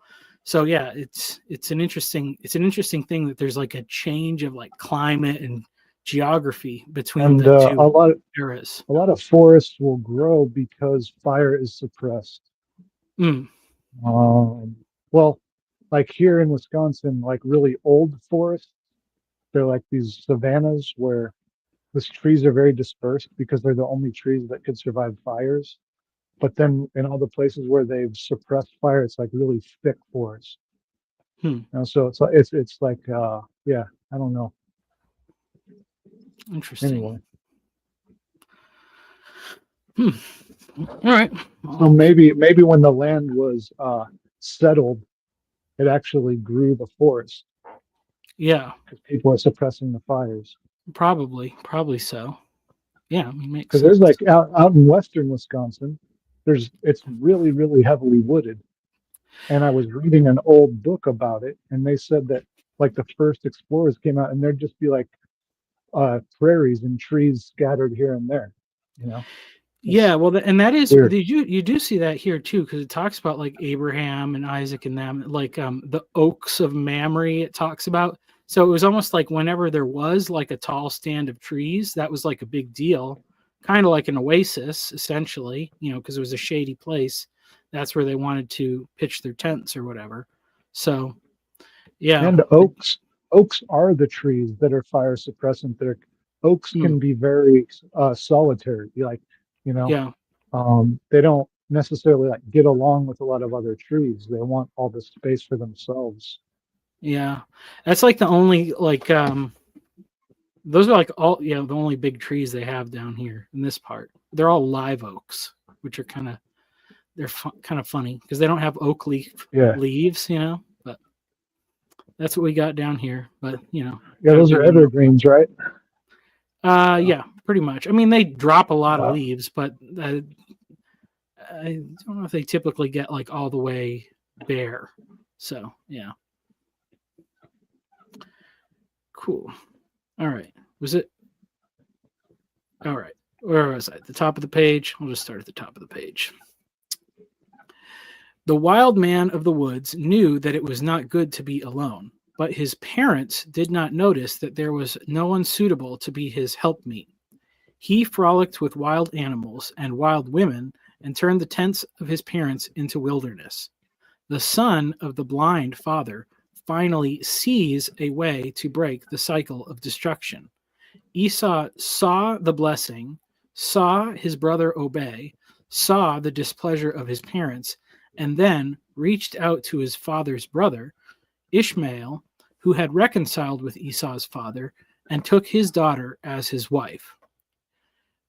yeah, it's an interesting thing that there's like a change of like climate and geography between And the two a eras. lot of forests will grow because fire is suppressed. Mm. Well, like here in Wisconsin, like really old forests, they're like these savannas where the trees are very dispersed because they're the only trees that could survive fires. But then in all the places where they've suppressed fire, it's like really thick forest. So it's like yeah, I don't know. Interesting. Anyway. All right. So maybe when the land was settled, it actually grew the forest. Yeah. Because people are suppressing the fires. Probably so. Yeah, I mean, makes Because sense. there's like out in western Wisconsin, it's really, really heavily wooded. And I was reading an old book about it, and they said that like the first explorers came out, and there'd just be like prairies and trees scattered here and there, you know. Yeah, well, and that is weird. you do see that here too, because it talks about like Abraham and Isaac and them, like the oaks of Mamre. It talks about, so it was almost like whenever there was like a tall stand of trees, that was like a big deal, kind of like an oasis, essentially, because it was a shady place. That's where they wanted to pitch their tents or whatever. So, yeah, And oaks are the trees that are fire suppressant. Oaks can be very solitary, like, yeah. They don't necessarily like get along with a lot of other trees. They want all the space for themselves. Yeah, that's like the only those are like all the only big trees they have down here in this part. They're all live oaks, which are kind of funny because they don't have oak leaves, But that's what we got down here. But yeah, those are evergreens, right? Yeah, pretty much. I mean, they drop a lot of leaves, but I don't know if they typically get like all the way bare. So yeah. Cool. All right. Was it? All right. Where was I? At the top of the page? I'll just start at the top of the page. The wild man of the woods knew that it was not good to be alone, but his parents did not notice that there was no one suitable to be his helpmeet. He frolicked with wild animals and wild women and turned the tents of his parents into wilderness. The son of the blind father finally sees a way to break the cycle of destruction. Esau saw the blessing, saw his brother obey, saw the displeasure of his parents, and then reached out to his father's brother, Ishmael, who had reconciled with Esau's father, and took his daughter as his wife.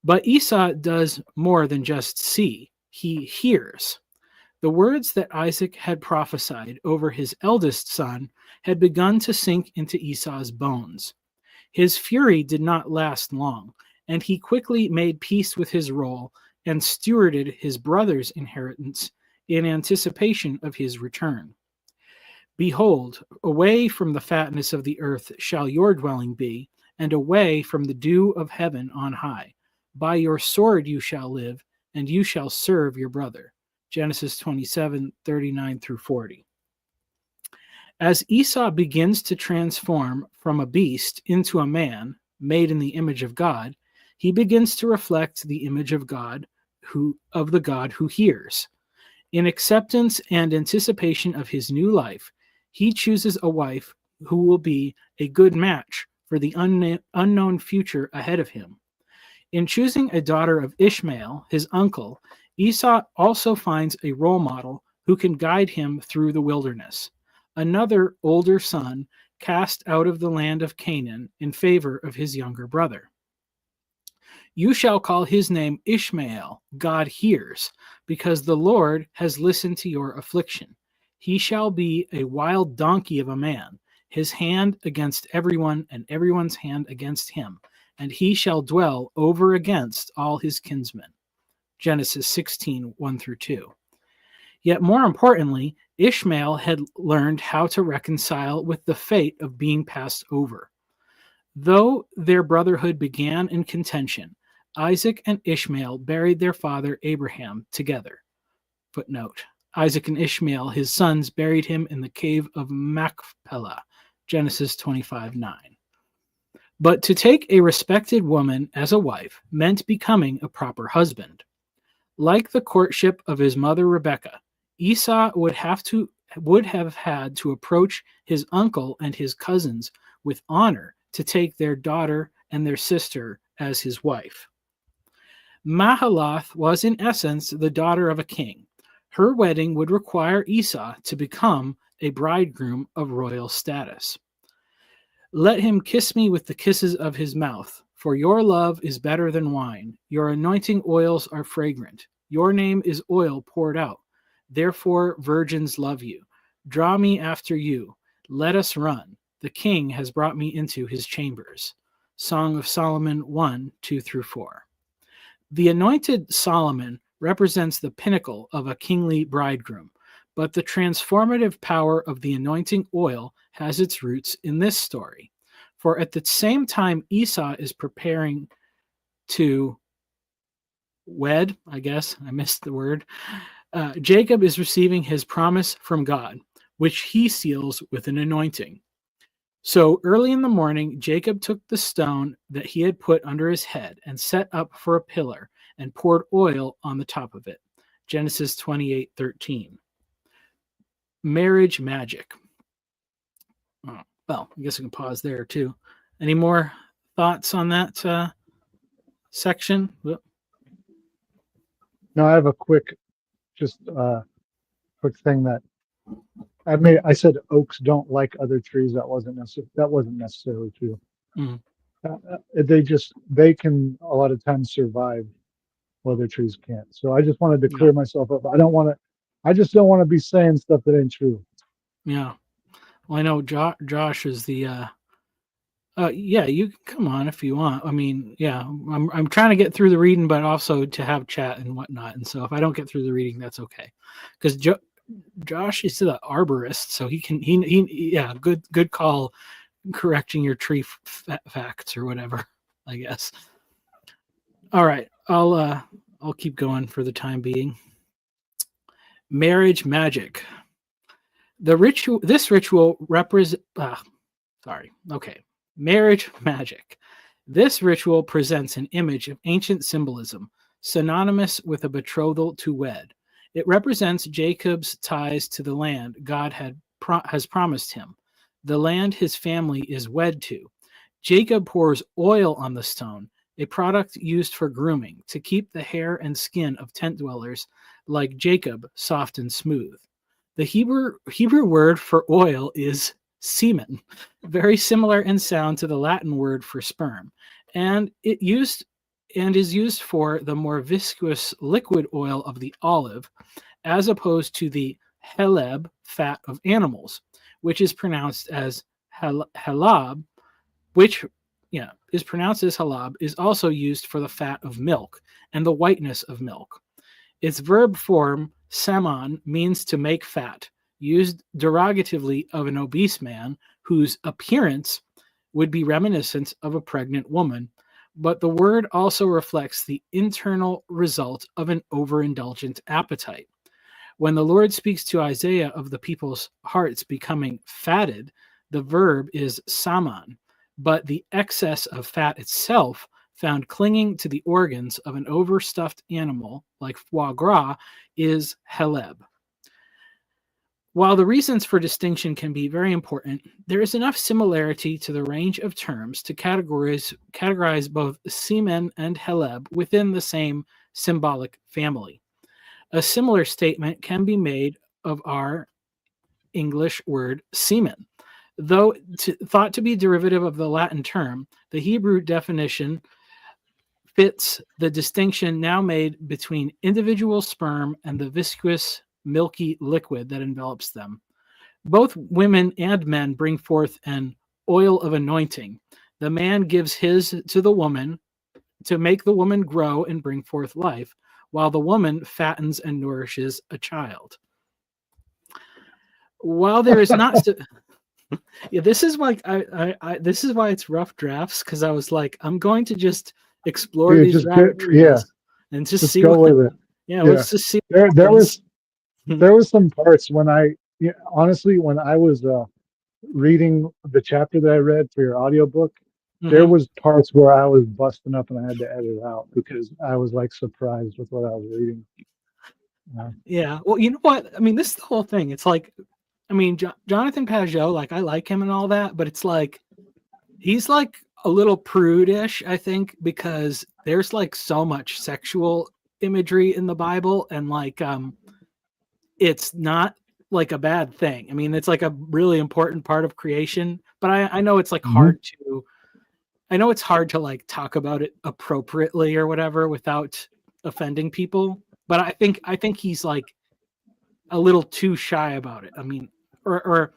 But Esau does more than just see, he hears. The words that Isaac had prophesied over his eldest son had begun to sink into Esau's bones. His fury did not last long, and he quickly made peace with his role and stewarded his brother's inheritance in anticipation of his return. Behold, away from the fatness of the earth shall your dwelling be, and away from the dew of heaven on high. By your sword you shall live, and you shall serve your brother. Genesis 27:39 through 40. As Esau begins to transform from a beast into a man made in the image of God, he begins to reflect the image of God, of the God who hears. In acceptance and anticipation of his new life, he chooses a wife who will be a good match for the unknown future ahead of him. In choosing a daughter of Ishmael, his uncle, Esau also finds a role model who can guide him through the wilderness, another older son cast out of the land of Canaan in favor of his younger brother. You shall call his name Ishmael, God hears, because the Lord has listened to your affliction. He shall be a wild donkey of a man, his hand against everyone, and everyone's hand against him, and he shall dwell over against all his kinsmen. Genesis 16:1 through 2. Yet more importantly, Ishmael had learned how to reconcile with the fate of being passed over. Though their brotherhood began in contention, Isaac and Ishmael buried their father Abraham together. Footnote: Isaac and Ishmael, his sons, buried him in the cave of Machpelah. Genesis 25:9. But to take a respected woman as a wife meant becoming a proper husband. Like the courtship of his mother Rebekah, Esau would have had to approach his uncle and his cousins with honor to take their daughter and their sister as his wife. Mahalath was in essence the daughter of a king. Her wedding would require Esau to become a bridegroom of royal status. Let him kiss me with the kisses of his mouth, for your love is better than wine. Your anointing oils are fragrant. Your name is oil poured out. Therefore virgins love you. Draw me after you. Let us run. The king has brought me into his chambers. Song of Solomon 1:2 through 4. The anointed Solomon represents the pinnacle of a kingly bridegroom, but the transformative power of the anointing oil has its roots in this story. For at the same time Esau is preparing to wed, I guess, I missed the word, Jacob is receiving his promise from God, which he seals with an anointing. So early in the morning, Jacob took the stone that he had put under his head and set up for a pillar and poured oil on the top of it. Genesis 28:13. Marriage magic. Oh, well, I guess I can pause there too. Any more thoughts on that section? No, I have a quick thing that I said oaks don't like other trees. That wasn't necessarily true. Mhm. They can a lot of times survive where other trees can't. So I just wanted to clear myself up. I just don't want to be saying stuff that ain't true. Yeah. Well, I know Josh is the yeah, you can come on if you want. I mean, yeah, I'm trying to get through the reading, but also to have chat and whatnot. And so if I don't get through the reading, that's okay. Because Josh is the arborist, so he yeah, good call correcting your tree facts or whatever, I guess. All right, I'll keep going for the time being. Marriage magic. This ritual represents marriage magic. This ritual presents an image of ancient symbolism, synonymous with a betrothal to wed. It represents Jacob's ties to the land God has promised him, the land his family is wed to. Jacob pours oil on the stone, a product used for grooming to keep the hair and skin of tent dwellers like Jacob soft and smooth. The Hebrew word for oil is semen, very similar in sound to the Latin word for sperm, and is used for the more viscous liquid oil of the olive, as opposed to the heleb fat of animals, which is pronounced as halab, which is pronounced as halab, is also used for the fat of milk and the whiteness of milk. Its verb form, saman, means to make fat, used derogatively of an obese man whose appearance would be reminiscent of a pregnant woman, but the word also reflects the internal result of an overindulgent appetite. When the Lord speaks to Isaiah of the people's hearts becoming fatted, the verb is saman, but the excess of fat itself found clinging to the organs of an overstuffed animal like foie gras is heleb. While the reasons for distinction can be very important, there is enough similarity to the range of terms to categorize both semen and heleb within the same symbolic family. A similar statement can be made of our English word semen. Though thought to be derivative of the Latin term, the Hebrew definition fits the distinction now made between individual sperm and the viscous, milky liquid that envelops them. Both women and men bring forth an oil of anointing. The man gives his to the woman to make the woman grow and bring forth life, while the woman fattens and nourishes a child. While there is not... this is like this is why it's rough drafts, because I was like, I'm going to just explore these rabbit trails and just see go with it. Let's just see. There was some parts when honestly, when I was reading the chapter that I read for your audiobook, there was parts where I was busting up and I had to edit out because I was like surprised with what I was reading. Yeah. Well, you know what? I mean, this is the whole thing. It's like, I mean, Jonathan Pageau, like, I like him and all that, but it's like, he's like a little prudish, I think, because there's like so much sexual imagery in the Bible, and like, it's not like a bad thing. I mean, it's like a really important part of creation, but I know it's like hard to like talk about it appropriately or whatever without offending people. But I think he's like a little too shy about it. I mean, or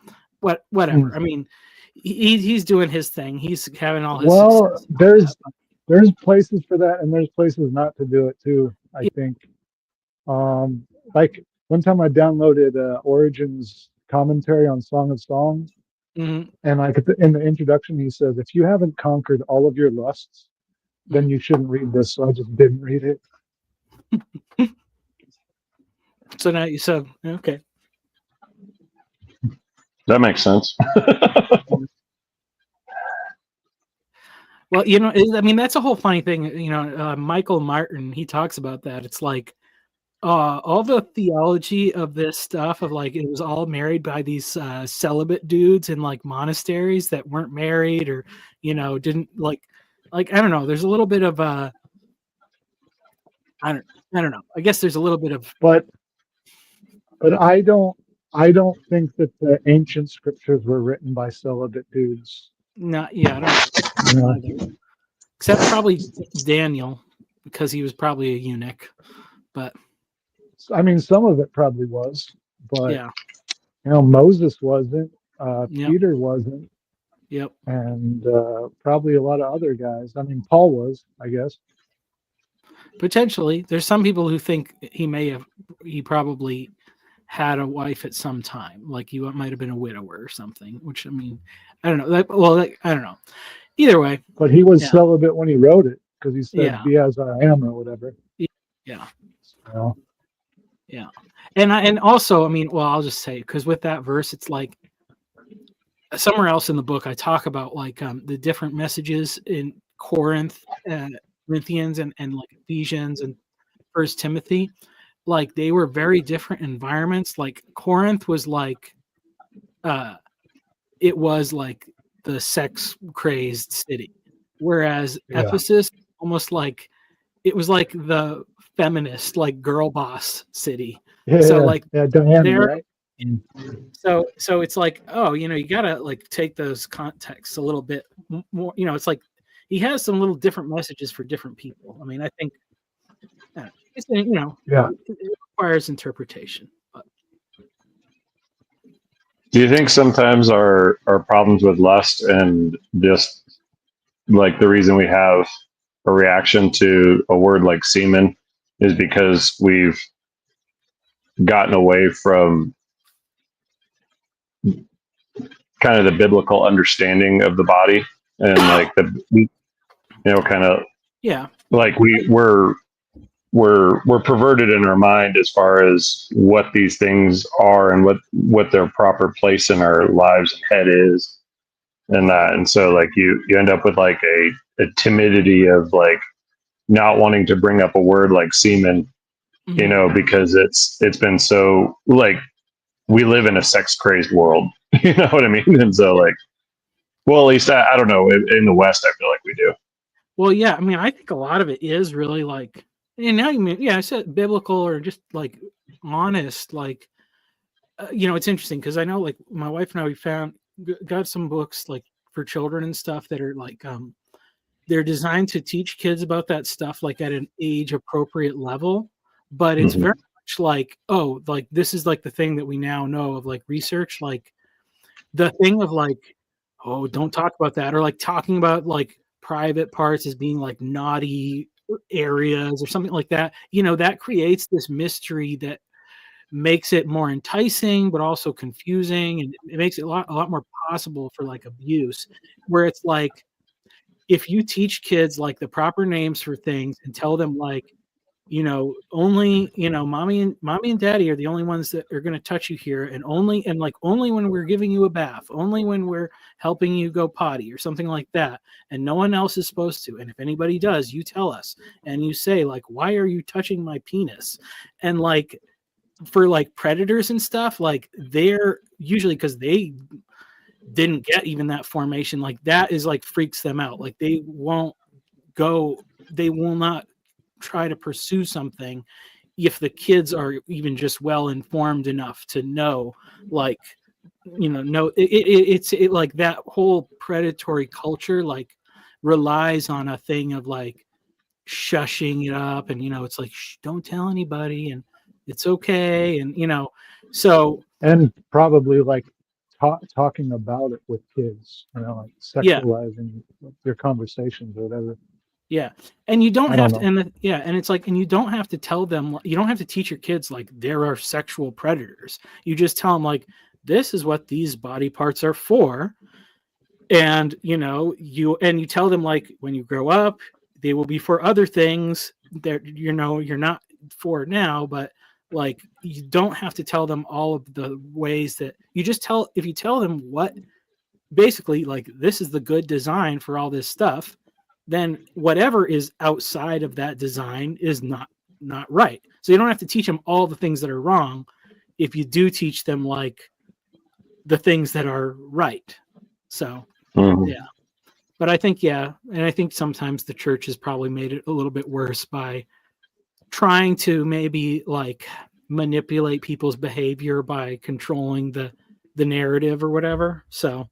whatever. I mean, he's doing his thing. He's having all his success. There's places for that, and there's places not to do it too, I think. Like one time I downloaded Origin's commentary on Song of Songs, and like in the introduction he says, if you haven't conquered all of your lusts, then you shouldn't read this. So I just didn't read it. So now you said, okay. That makes sense. Well, I mean, that's a whole funny thing. Michael Martin, he talks about that. It's like all the theology of this stuff of like, it was all married by these celibate dudes in like monasteries that weren't married or, didn't like, I don't know. There's a little bit of I don't know. I guess there's a little bit of, but I don't think that the ancient scriptures were written by celibate dudes. I don't know. Except probably Daniel, because he was probably a eunuch. But I mean, some of it probably was, but yeah, Moses wasn't, Yep. Peter wasn't, Yep. and probably a lot of other guys. I mean, Paul was, I guess. Potentially, there's some people who think he probably had a wife at some time, like he might have been a widower or something. Which, I mean, I don't know. I don't know. Either way, but he was celibate when he wrote it because he said, "Be as I am," or whatever. Yeah. So. Yeah, and also, I mean, well, I'll just say, because with that verse, it's like somewhere else in the book, I talk about like the different messages in Corinth, Corinthians, and like Ephesians and First Timothy. Like they were very different environments. Like Corinth was like, it was like the sex crazed city, whereas Ephesus almost like it was like the feminist, like girl boss city. Yeah, So like Diana, there, right? so it's like, oh, you gotta like take those contexts a little bit more. It's like he has some little different messages for different people. I mean, I think it's, Yeah. it requires interpretation. But Do you think sometimes our problems with lust and just like the reason we have a reaction to a word like semen is because we've gotten away from kind of the biblical understanding of the body and like kind of yeah, like we're perverted in our mind as far as what these things are and what their proper place in our lives and head is and that. And so like you end up with like a timidity of like not wanting to bring up a word like semen, because it's been so like we live in a sex crazed world, you know what I mean? And so like, well, at least I don't know, in the West, I feel like we do. Well, yeah, I mean, I think a lot of it is really like, and now you mean, yeah, I said biblical or just like honest, like, it's interesting because I know like my wife and I, got some books like for children and stuff that are like, they're designed to teach kids about that stuff, like at an age appropriate level, but it's very much like, oh, like this is like the thing that we now know of like research, like the thing of like, oh, don't talk about that, or like talking about like private parts as being like naughty areas or something like that. That creates this mystery that makes it more enticing but also confusing, and it makes it a lot more possible for like abuse, where it's like if you teach kids like the proper names for things and tell them like, only, mommy and daddy are the only ones that are going to touch you here, and only when we're giving you a bath, only when we're helping you go potty or something like that, and no one else is supposed to, and if anybody does, you tell us, and you say like, why are you touching my penis? And like for like predators and stuff, like they're usually, because they didn't get even that formation, like that is like freaks them out, like they will not try to pursue something if the kids are even just well informed enough to know, like, it's like that whole predatory culture like relies on a thing of like shushing it up, and it's like, shh, don't tell anybody, and it's okay, and so And probably like talking about it with kids, like sexualizing their conversations or whatever. Yeah, and you don't I have don't to, and it's like, and you don't have to tell them, you don't have to teach your kids like there are sexual predators. You just tell them like, this is what these body parts are for, and you tell them like, when you grow up, they will be for other things that you're not for now, but like you don't have to tell them all of the ways that if you tell them what basically like this is the good design for all this stuff, then whatever is outside of that design is not right. So you don't have to teach them all the things that are wrong if you do teach them like the things that are right. So yeah, but I think, and I think sometimes the church has probably made it a little bit worse by trying to maybe like manipulate people's behavior by controlling the narrative or whatever. So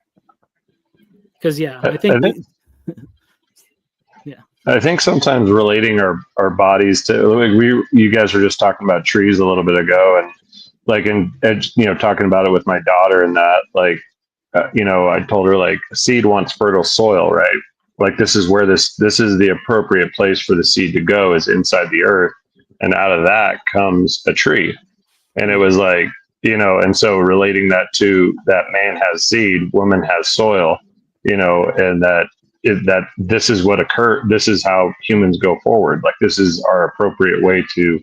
because I think I think sometimes relating our bodies to like you guys were just talking about trees a little bit ago, and like talking about it with my daughter, and that like I told her like a seed wants fertile soil, right? Like this is where this is the appropriate place for the seed to go, is inside the earth, and out of that comes a tree. And it was like, and so relating that to that man has seed, woman has soil, and that this is what occurred. This is how humans go forward. Like this is our appropriate way to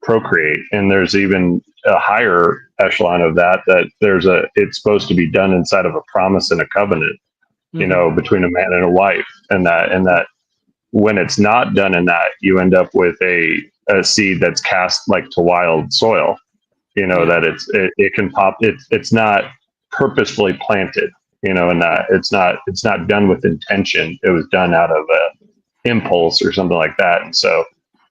procreate. And there's even a higher echelon of that it's supposed to be done inside of a promise and a covenant, between a man and a wife. And that when it's not done in that, you end up with a seed that's cast like to wild soil, that it can pop. It's not purposefully planted, and that it's not done with intention. It was done out of impulse or something like that. And so,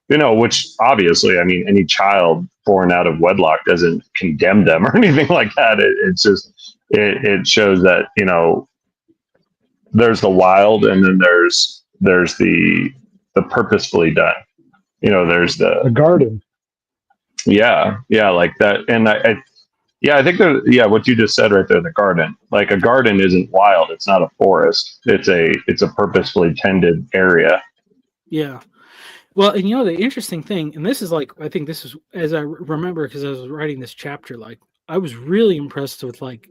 which obviously, I mean, any child born out of wedlock doesn't condemn them or anything like that. It's just, it shows that, there's the wild, and then there's the purposefully done, there's The garden. yeah, like that. And I think what you just said right there, the garden, like a garden isn't wild. It's not a forest. It's a purposefully tended area. Yeah. Well, and the interesting thing, and this is like, I think this is, as I remember, because I was writing this chapter, like I was really impressed with like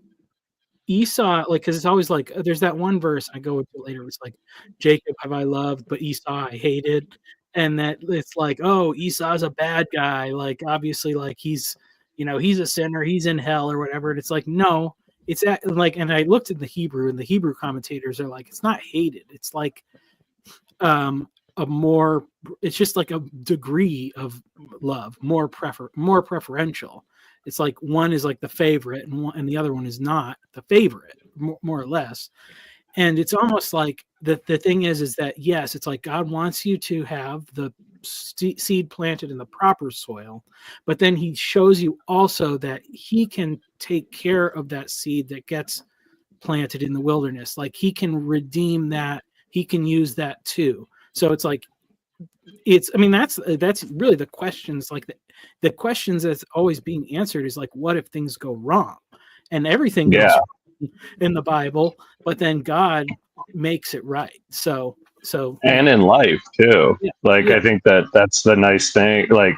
Esau, like, because it's always like, there's that one verse I go into later. It's like, Jacob have I loved, but Esau I hated. And that it's like, oh, Esau's a bad guy. Like, obviously, like he's a sinner, he's in hell or whatever. And it's like, no, it's like, and I looked at the Hebrew, and the Hebrew commentators are like, it's not hated. It's like, it's just like a degree of love, more preferential. It's like one is like the favorite, and the other one is not the favorite, more or less. And it's almost like the thing is that, yes, it's like God wants you to have the seed planted in the proper soil, but then he shows you also that he can take care of that seed that gets planted in the wilderness. Like he can redeem that. He can use that too. So it's like, that's really the questions, like the questions that's always being answered is like, what if things go wrong? And everything goes wrong in the Bible, but then God makes it right. So and in life too. Yeah, like, yeah. I think that's the nice thing. Like,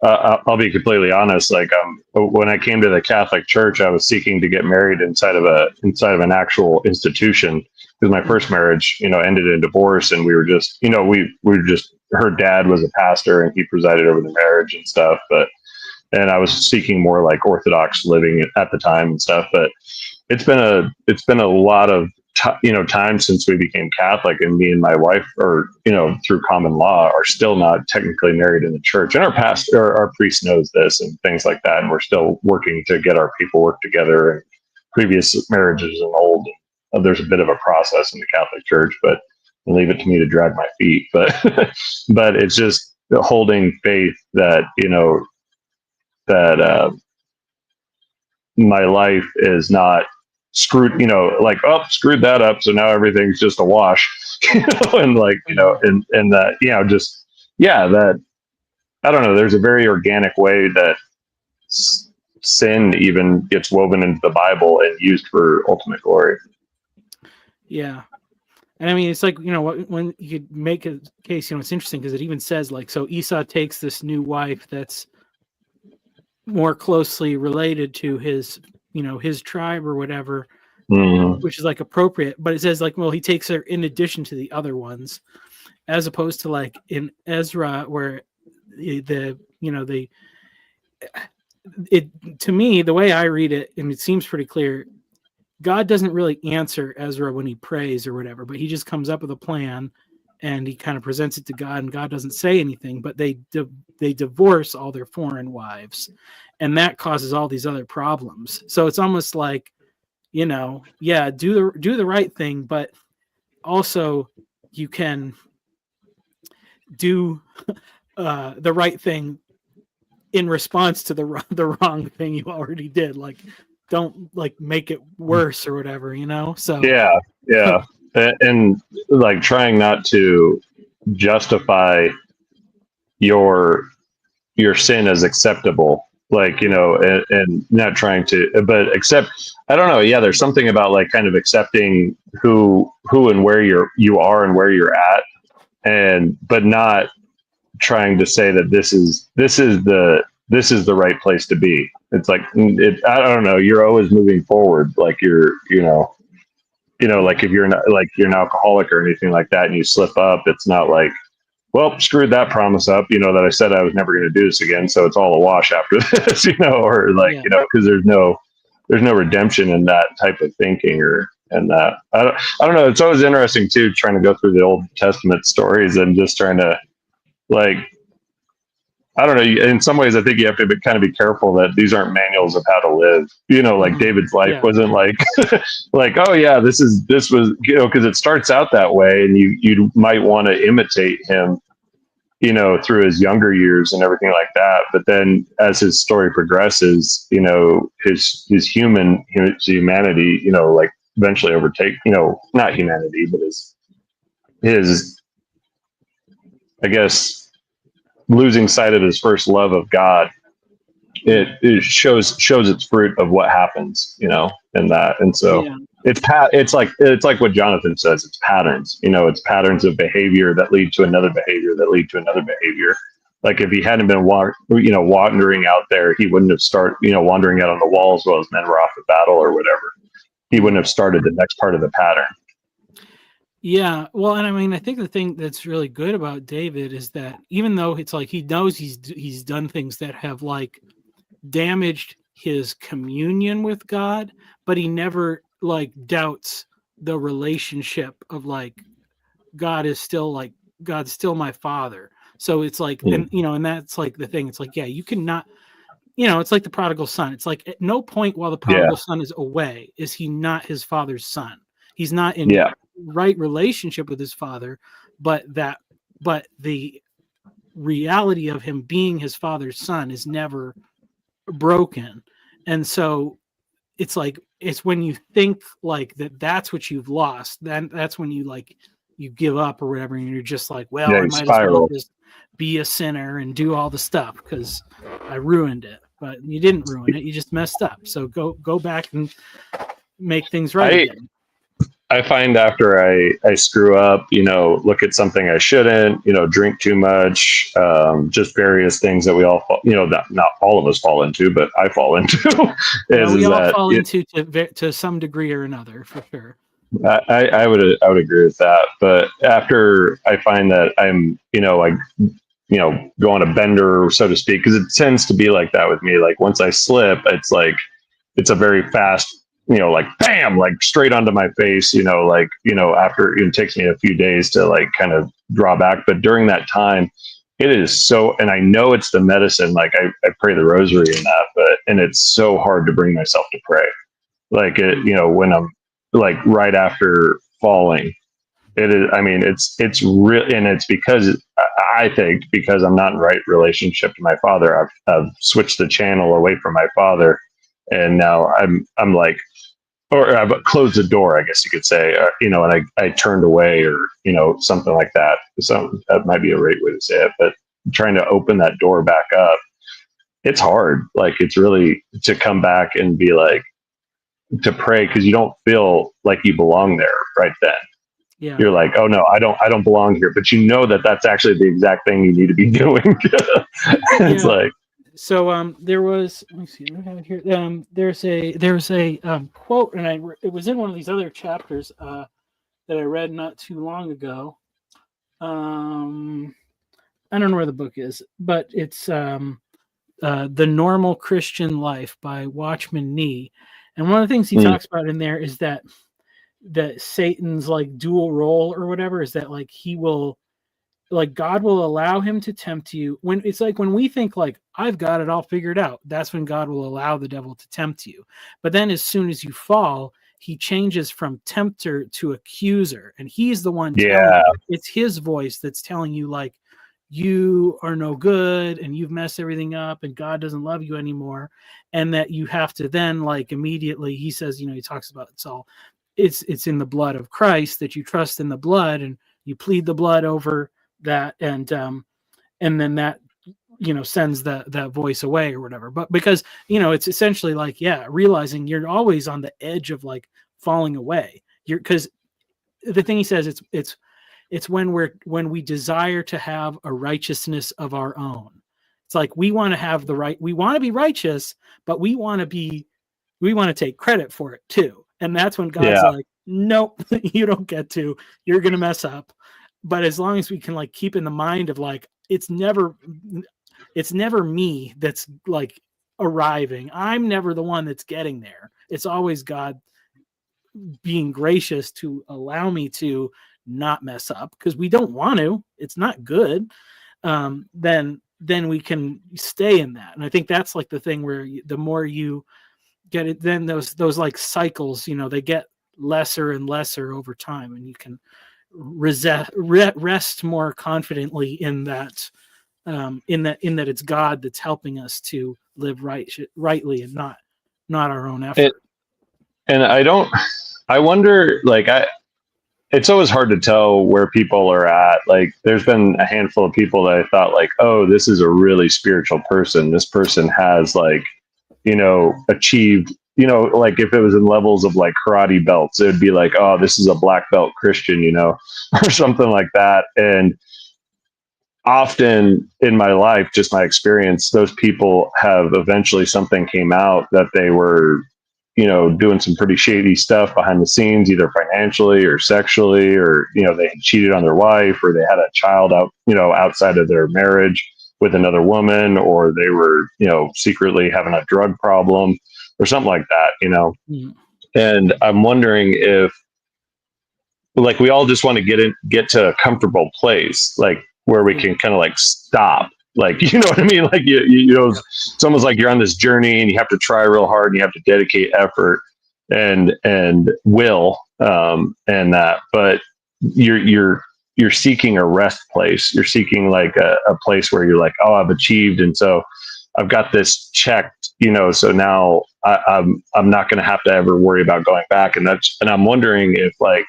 I'll be completely honest. Like, when I came to the Catholic Church, I was seeking to get married inside of an actual institution, because my first marriage, ended in divorce, and we were just, her dad was a pastor and he presided over the marriage and stuff. And I was seeking more like Orthodox living at the time and stuff. But it's been a lot of time since we became Catholic, and me and my wife are, through common law, are still not technically married in the church. And our priest knows this and things like that. And we're still working to get our paperwork together, and previous marriages and old. There's a bit of a process in the Catholic Church, but leave it to me to drag my feet. But but it's just holding faith that my life is not screwed, like, oh, screwed that up, so now everything's just a wash. And like, and that, that, I don't know, there's a very organic way that sin even gets woven into the Bible and used for ultimate glory. Yeah. And I mean, it's like, when you could make a case, it's interesting because it even says like, so Esau takes this new wife that's more closely related to his, his tribe or whatever, which is like appropriate. But it says like, well, he takes her in addition to the other ones, as opposed to like in Ezra, where to me, the way I read it, and it seems pretty clear, God doesn't really answer Ezra when he prays or whatever, but he just comes up with a plan and he kind of presents it to God, and God doesn't say anything, but they divorce all their foreign wives, and that causes all these other problems. So it's almost like, do the right thing, but also you can do the right thing in response to the wrong thing you already did. Like, don't like make it worse or whatever, So yeah. And like trying not to justify your sin as acceptable, like, and not trying to, but accept, I don't know. Yeah. There's something about like kind of accepting who and where you are and where you're at, but not trying to say that this is the right place to be. It's like, I don't know. You're always moving forward. Like like if you're not, like you're an alcoholic or anything like that and you slip up, it's not like, well, screwed that promise up, that I said I was never going to do this again, so it's all a wash after this, or like, because there's no redemption in that type of thinking and that. I don't know. It's always interesting too, trying to go through the Old Testament stories and just trying to like, I don't know. In some ways, I think you have to kind of be careful that these aren't manuals of how to live. Like David's life wasn't like, like, oh yeah, this was, because it starts out that way, and you might want to imitate him, through his younger years and everything like that. But then as his story progresses, his humanity, like eventually overtake, not humanity, but his, I guess, losing sight of his first love of God, it shows its fruit of what happens, in that. And so it's like what Jonathan says, it's patterns, it's patterns of behavior that lead to another behavior that lead to another behavior. Like if he hadn't been wandering out there, he wouldn't have started, wandering out on the wall as well as men were off the battle or whatever. He wouldn't have started the next part of the pattern. Yeah, well, and I mean, I think the thing that's really good about David is that even though it's like he knows he's done things that have like damaged his communion with God, but he never like doubts the relationship of like God's still my father. So it's like, and that's like the thing. It's like, yeah, you cannot, it's like the prodigal son. It's like at no point while the prodigal son is away is he not his father's son. He's not in right relationship with his father, but the reality of him being his father's son is never broken. And so it's like, it's when you think like that's what you've lost, then that's when you give up or whatever, and you're just like, well, I might as well just be a sinner and do all the stuff because I ruined it. But you didn't ruin it, you just messed up. So go back and make things right again. I find after I screw up, look at something I shouldn't, drink too much, just various things that we all, that not all of us fall into, but I fall into. We all fall into to some degree or another, for sure. I would agree with that. But after I find that I'm, go on a bender, so to speak, because it tends to be like that with me. Like once I slip, it's like, it's a very fast, like bam, like straight onto my face, after it takes me a few days to like kind of draw back. But during that time, it is so, and I know it's the medicine, like I pray the rosary in that, and it's so hard to bring myself to pray. Like it, when I'm like right after falling, it is, I mean, it's real. And it's because I think because I'm not in right relationship to my father, I've switched the channel away from my father. And now I'm like, or I've closed the door, I guess you could say, and I turned away or, something like that. So that might be a right way to say it, but trying to open that door back up, it's hard. Like it's really to come back and be like, to pray, because you don't feel like you belong there right then. Yeah. You're like, oh no, I don't belong here. But that's actually the exact thing you need to be doing. It's like, so there was, let me see what I have here. There's a quote, and it was in one of these other chapters that I read not too long ago. I don't know where the book is, but it's The Normal Christian Life by Watchman Nee. And one of the things he talks about in there is that Satan's like dual role or whatever is that like he will, like God will allow him to tempt you when it's like when we think like I've got it all figured out, that's when God will allow the devil to tempt you. But then as soon as you fall, he changes from tempter to accuser, and he's the one telling you, it's his voice that's telling you like you are no good and you've messed everything up and God doesn't love you anymore. And that you have to then like immediately, he says, he talks about it's in the blood of Christ, that you trust in the blood and you plead the blood over that. And then that, sends that voice away or whatever. But because, it's essentially like, realizing you're always on the edge of like falling away. Because the thing he says, it's when we desire to have a righteousness of our own. It's like we want to be righteous, but we want to take credit for it too. And that's when God's like, nope, you don't get to, you're going to mess up. But as long as we can like keep in the mind of like, it's never me that's like arriving. I'm never the one that's getting there. It's always God being gracious to allow me to not mess up because we don't want to. It's not good. Then then we can stay in that. And I think that's like the thing where the more you get it, then those like cycles, they get lesser and lesser over time, and you can rest more confidently in that, in that it's God that's helping us to live rightly and not our own effort. And I wonder, like, it's always hard to tell where people are at. Like, there's been a handful of people that I thought, like, oh, this is a really spiritual person. This person has, like, achieved, like if it was in levels of like karate belts, it would be like, oh, this is a black belt Christian, or something like that. And often in my life, just my experience, those people have eventually something came out that they were, doing some pretty shady stuff behind the scenes, either financially or sexually, or, they had cheated on their wife, or they had a child outside of their marriage with another woman, or they were, secretly having a drug problem or something like that, Mm. And I'm wondering if, like, we all just want to get to a comfortable place, like where we can kind of like stop. Like, you know what I mean? Like, it's almost like you're on this journey and you have to try real hard and you have to dedicate effort and will, and that, but you're seeking a rest place. You're seeking like a place where you're like, oh, I've achieved. And so I've got this checked, so now I'm not going to have to ever worry about going back. And I'm wondering if, like,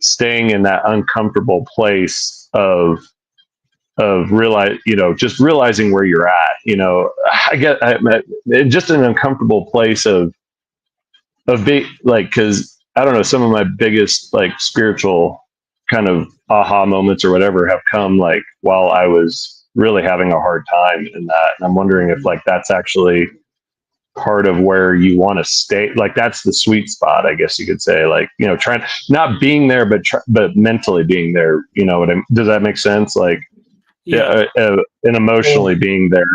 staying in that uncomfortable place of just realizing where you're at, just an uncomfortable place of being like, cause I don't know, some of my biggest like spiritual kind of aha moments or whatever have come like while I was really having a hard time in that. And I'm wondering if like, that's actually part of where you want to stay. Like, that's the sweet spot, I guess you could say, like, trying, not being there, but mentally being there, does that make sense? Like, and emotionally being there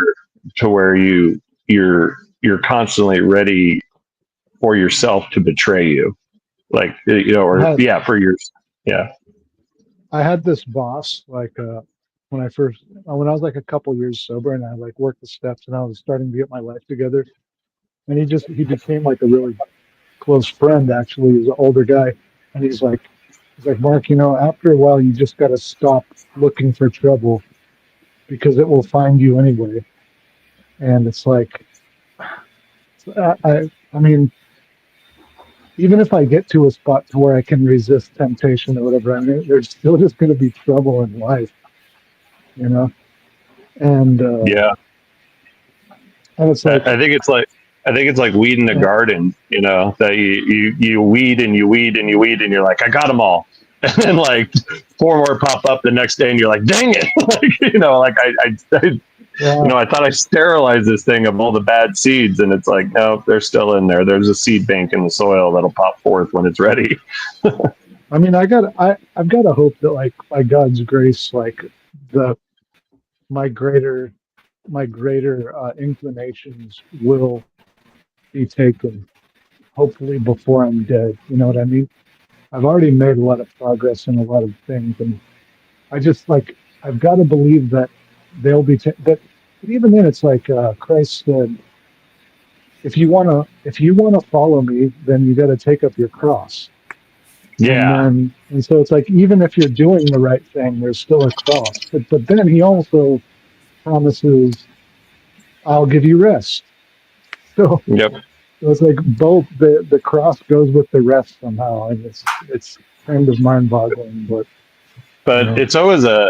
to where you're constantly ready for yourself to betray you, like, for your, I had this boss, like, when I was like a couple years sober, and I like worked the steps, and I was starting to get my life together, and he became like a really close friend. Actually, he's an older guy, and he's like, Mark, after a while, you just got to stop looking for trouble, because it will find you anyway. And it's like, I mean, even if I get to a spot to where I can resist temptation or whatever, there's still just going to be trouble in life, and and it's like, I think it's like weed in the garden, that you weed and you weed and you weed and you're like, I got them all. And then like 4 more pop up the next day and you're like, dang it. I thought I sterilized this thing of all the bad seeds, and it's like, no, they're still in there. There's a seed bank in the soil that'll pop forth when it's ready. I mean, I've got to hope that, like, by God's grace, like my greater inclinations will be taken, hopefully before I'm dead. You know what I mean? I've already made a lot of progress in a lot of things, and I just, like, I've got to believe that they'll be that. But even then, it's like Christ said, if you want to follow me, then you got to take up your cross. Yeah. And so it's like, even if you're doing the right thing, there's still a cross. But then he also promises, I'll give you rest. So yep. So it's like both the cross goes with the rest somehow, and it's kind of mind-boggling, but it's always a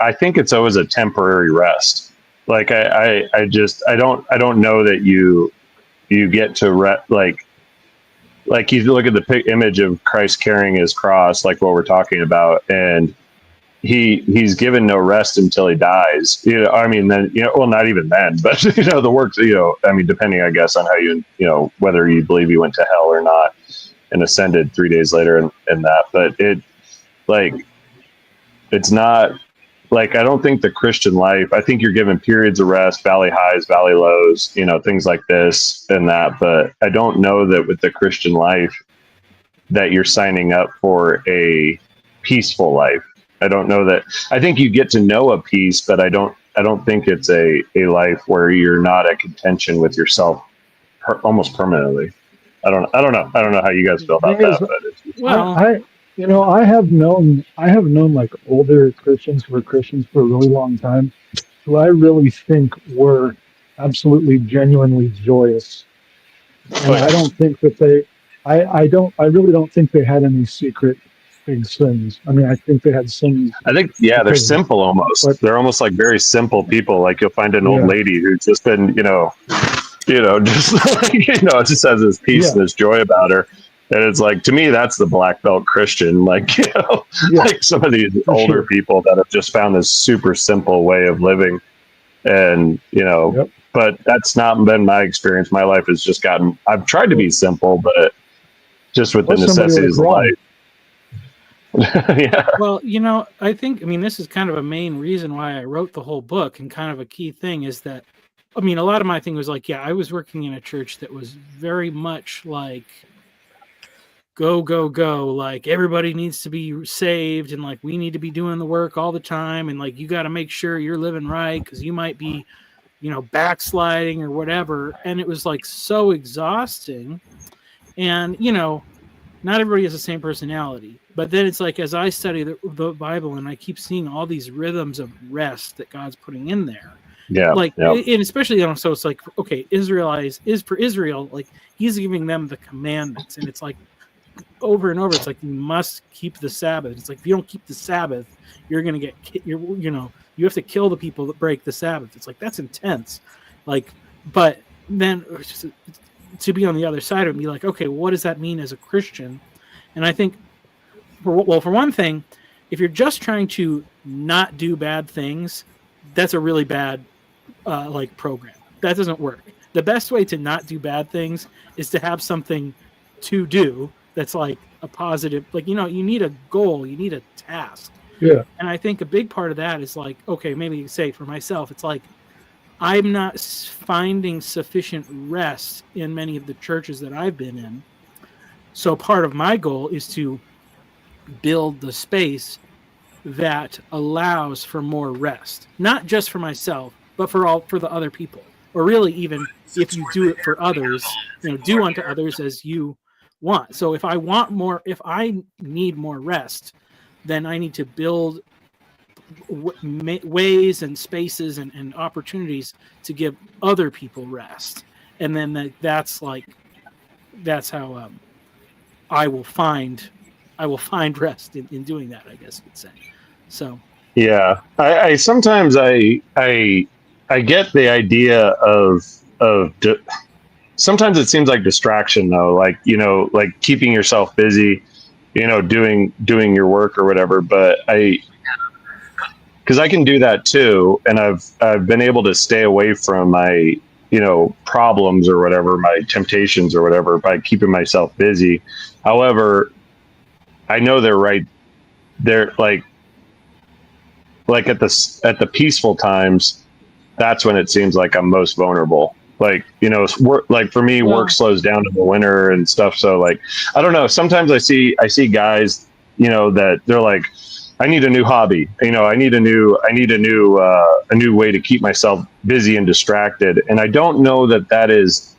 I think it's always a temporary rest. Like I don't know that you get to like you look at the image of Christ carrying his cross, like what we're talking about, and he's given no rest until he dies. I mean, then, well, not even then, but the works, I mean, depending, I guess, on how you whether you believe he went to hell or not and ascended 3 days later and that, but it's not like, I don't think the Christian life, I think you're given periods of rest, valley highs, valley lows, things like this and that, but I don't know that with the Christian life that you're signing up for a peaceful life. I don't know that. I think you get to know a peace, but I don't think it's a life where you're not at contention with yourself almost permanently. I don't know how you guys feel about Thing is, that, but it's, Well, I have known like older Christians who were Christians for a really long time, who I really think were absolutely genuinely joyous. And I don't think that I really don't think they had any secret big sins. I mean, I think they had sins I think, yeah, they're because, simple almost. but They're almost like very simple people. Like you'll find an old yeah, lady who's just been, just like, just has this peace yeah, and this joy about her. And it's like, to me, that's the black belt Christian. Like, yeah, like some of these for older sure. people that have just found this super simple way of living. And, Yep. but that's not been my experience. My life has just I've tried to be simple, but just with the Or somebody like necessities of Ron. life. Yeah. well, I mean, this is kind of a main reason why I wrote the whole book, and kind of a key thing is that, I mean, a lot of my thing was like, yeah, I was working in a church that was very much like go, go, go. Like everybody needs to be saved, and like we need to be doing the work all the time, and like you got to make sure you're living right because you might be, backsliding or whatever. And it was like so exhausting. And not everybody has the same personality. But then it's like as I study the Bible and I keep seeing all these rhythms of rest that God's putting in there. Yeah. Like, Yeah. and especially, so it's like, okay, is for Israel, like he's giving them the commandments, and it's like over and over, it's like you must keep the Sabbath. It's like if you don't keep the Sabbath, you're gonna get you have to kill the people that break the Sabbath. It's like that's intense. Like, but then to be on the other side of it and be like, okay, what does that mean as a Christian? And I think, for one thing, if you're just trying to not do bad things, that's a really bad program. That doesn't work. The best way to not do bad things is to have something to do that's like a positive, like, you need a goal, you need a task. Yeah. And I think a big part of that is like, okay, maybe say for myself, it's like I'm not finding sufficient rest in many of the churches that I've been in. So part of my goal is to build the space that allows for more rest, not just for myself, but for the other people. Or really, even if you do it for others, do unto others as you want. So if I need more rest, then I need to build ways and spaces and opportunities to give other people rest. And then that's how I will find rest in doing that, I guess you could say. So Yeah, I sometimes I get the idea of sometimes it seems like distraction though, like like keeping yourself busy, doing your work or whatever. But because I can do that too, and I've been able to stay away from my problems or whatever, my temptations or whatever, by keeping myself busy. However, I know they're right. They're like at the peaceful times, that's when it seems like I'm most vulnerable. Like, work, like for me, work slows down in the winter and stuff. So like, I don't know. Sometimes I see guys, that they're like, I need a new hobby. I need a new way to keep myself busy and distracted. And I don't know that that's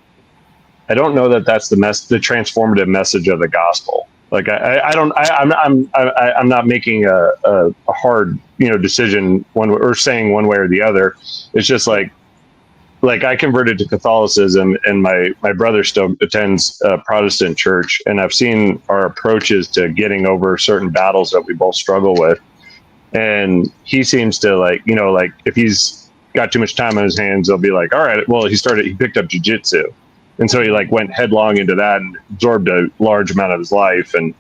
the transformative message of the gospel. Like I'm not making a hard decision or saying one way or the other. It's just like I converted to Catholicism, and my brother still attends a Protestant church, and I've seen our approaches to getting over certain battles that we both struggle with. And he seems to like if he's got too much time on his hands, he'll be like, all right, well, he picked up jiu-jitsu. And so he like went headlong into that and absorbed a large amount of his life and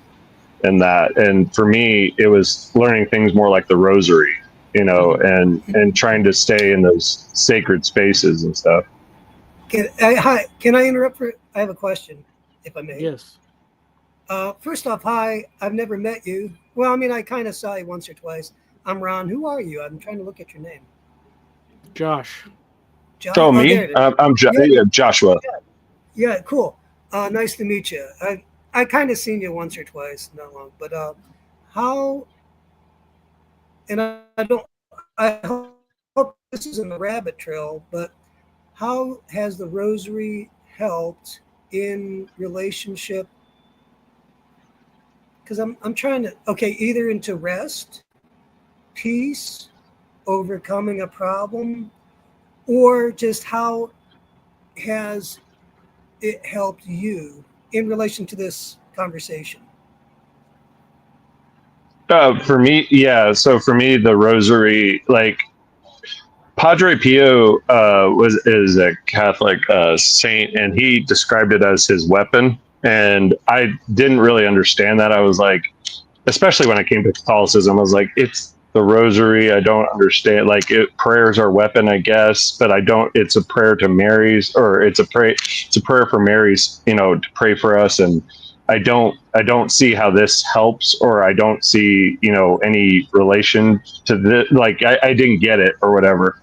that. And for me, it was learning things more like the rosary, and trying to stay in those sacred spaces and stuff. Hi, can I interrupt I have a question, if I may. Yes. First off, hi, I've never met you. Well, I mean, I kind of saw you once or twice. I'm Ron. Who are you? I'm trying to look at your name. Josh. Oh, me? I'm Joshua. Yeah, cool. Nice to meet you. I kind of seen you once or twice, not long. But how and I don't, I hope this isn't a rabbit trail, but how has the rosary helped in relationship? Because I'm trying to, okay, either into rest, peace, overcoming a problem, or just how has it helped you in relation to this conversation? For me, yeah. So for me, the rosary, like Padre Pio is a Catholic saint, and he described it as his weapon. And I didn't really understand that. I was like, especially when I came to Catholicism, I was like, it's the rosary. I don't understand. Like, prayers are weapon, I guess, but I don't. It's a prayer to Mary's, or it's a pray. It's a prayer for Mary's, to pray for us. And I don't see how this helps, or I don't see, any relation to this. Like, I didn't get it or whatever.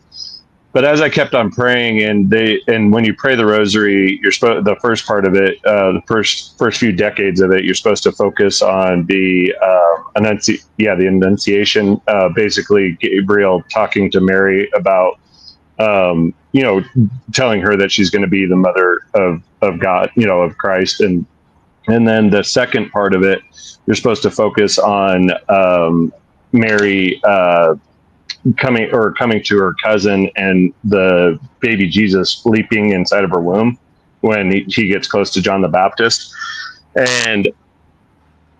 But as I kept on praying, and when you pray the rosary, you're supposed, the first part of it, the first few decades of it, you're supposed to focus on the the Annunciation, basically Gabriel talking to Mary about, telling her that she's going to be the mother of God, of Christ, and then the second part of it, you're supposed to focus on Mary. Coming to her cousin and the baby Jesus leaping inside of her womb when he gets close to John the Baptist. And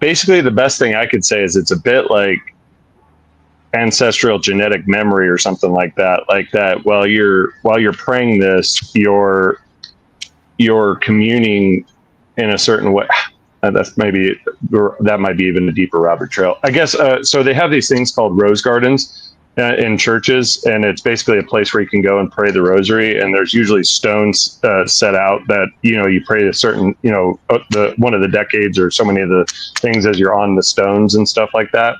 basically the best thing I could say is it's a bit like ancestral genetic memory or something like that. While you're praying this, you're communing in a certain way. That might be even a deeper rabbit trail, I guess. So they have these things called rose gardens in churches, and it's basically a place where you can go and pray the rosary, and there's usually stones set out that you pray a certain one of the decades or so many of the things as you're on the stones and stuff like that.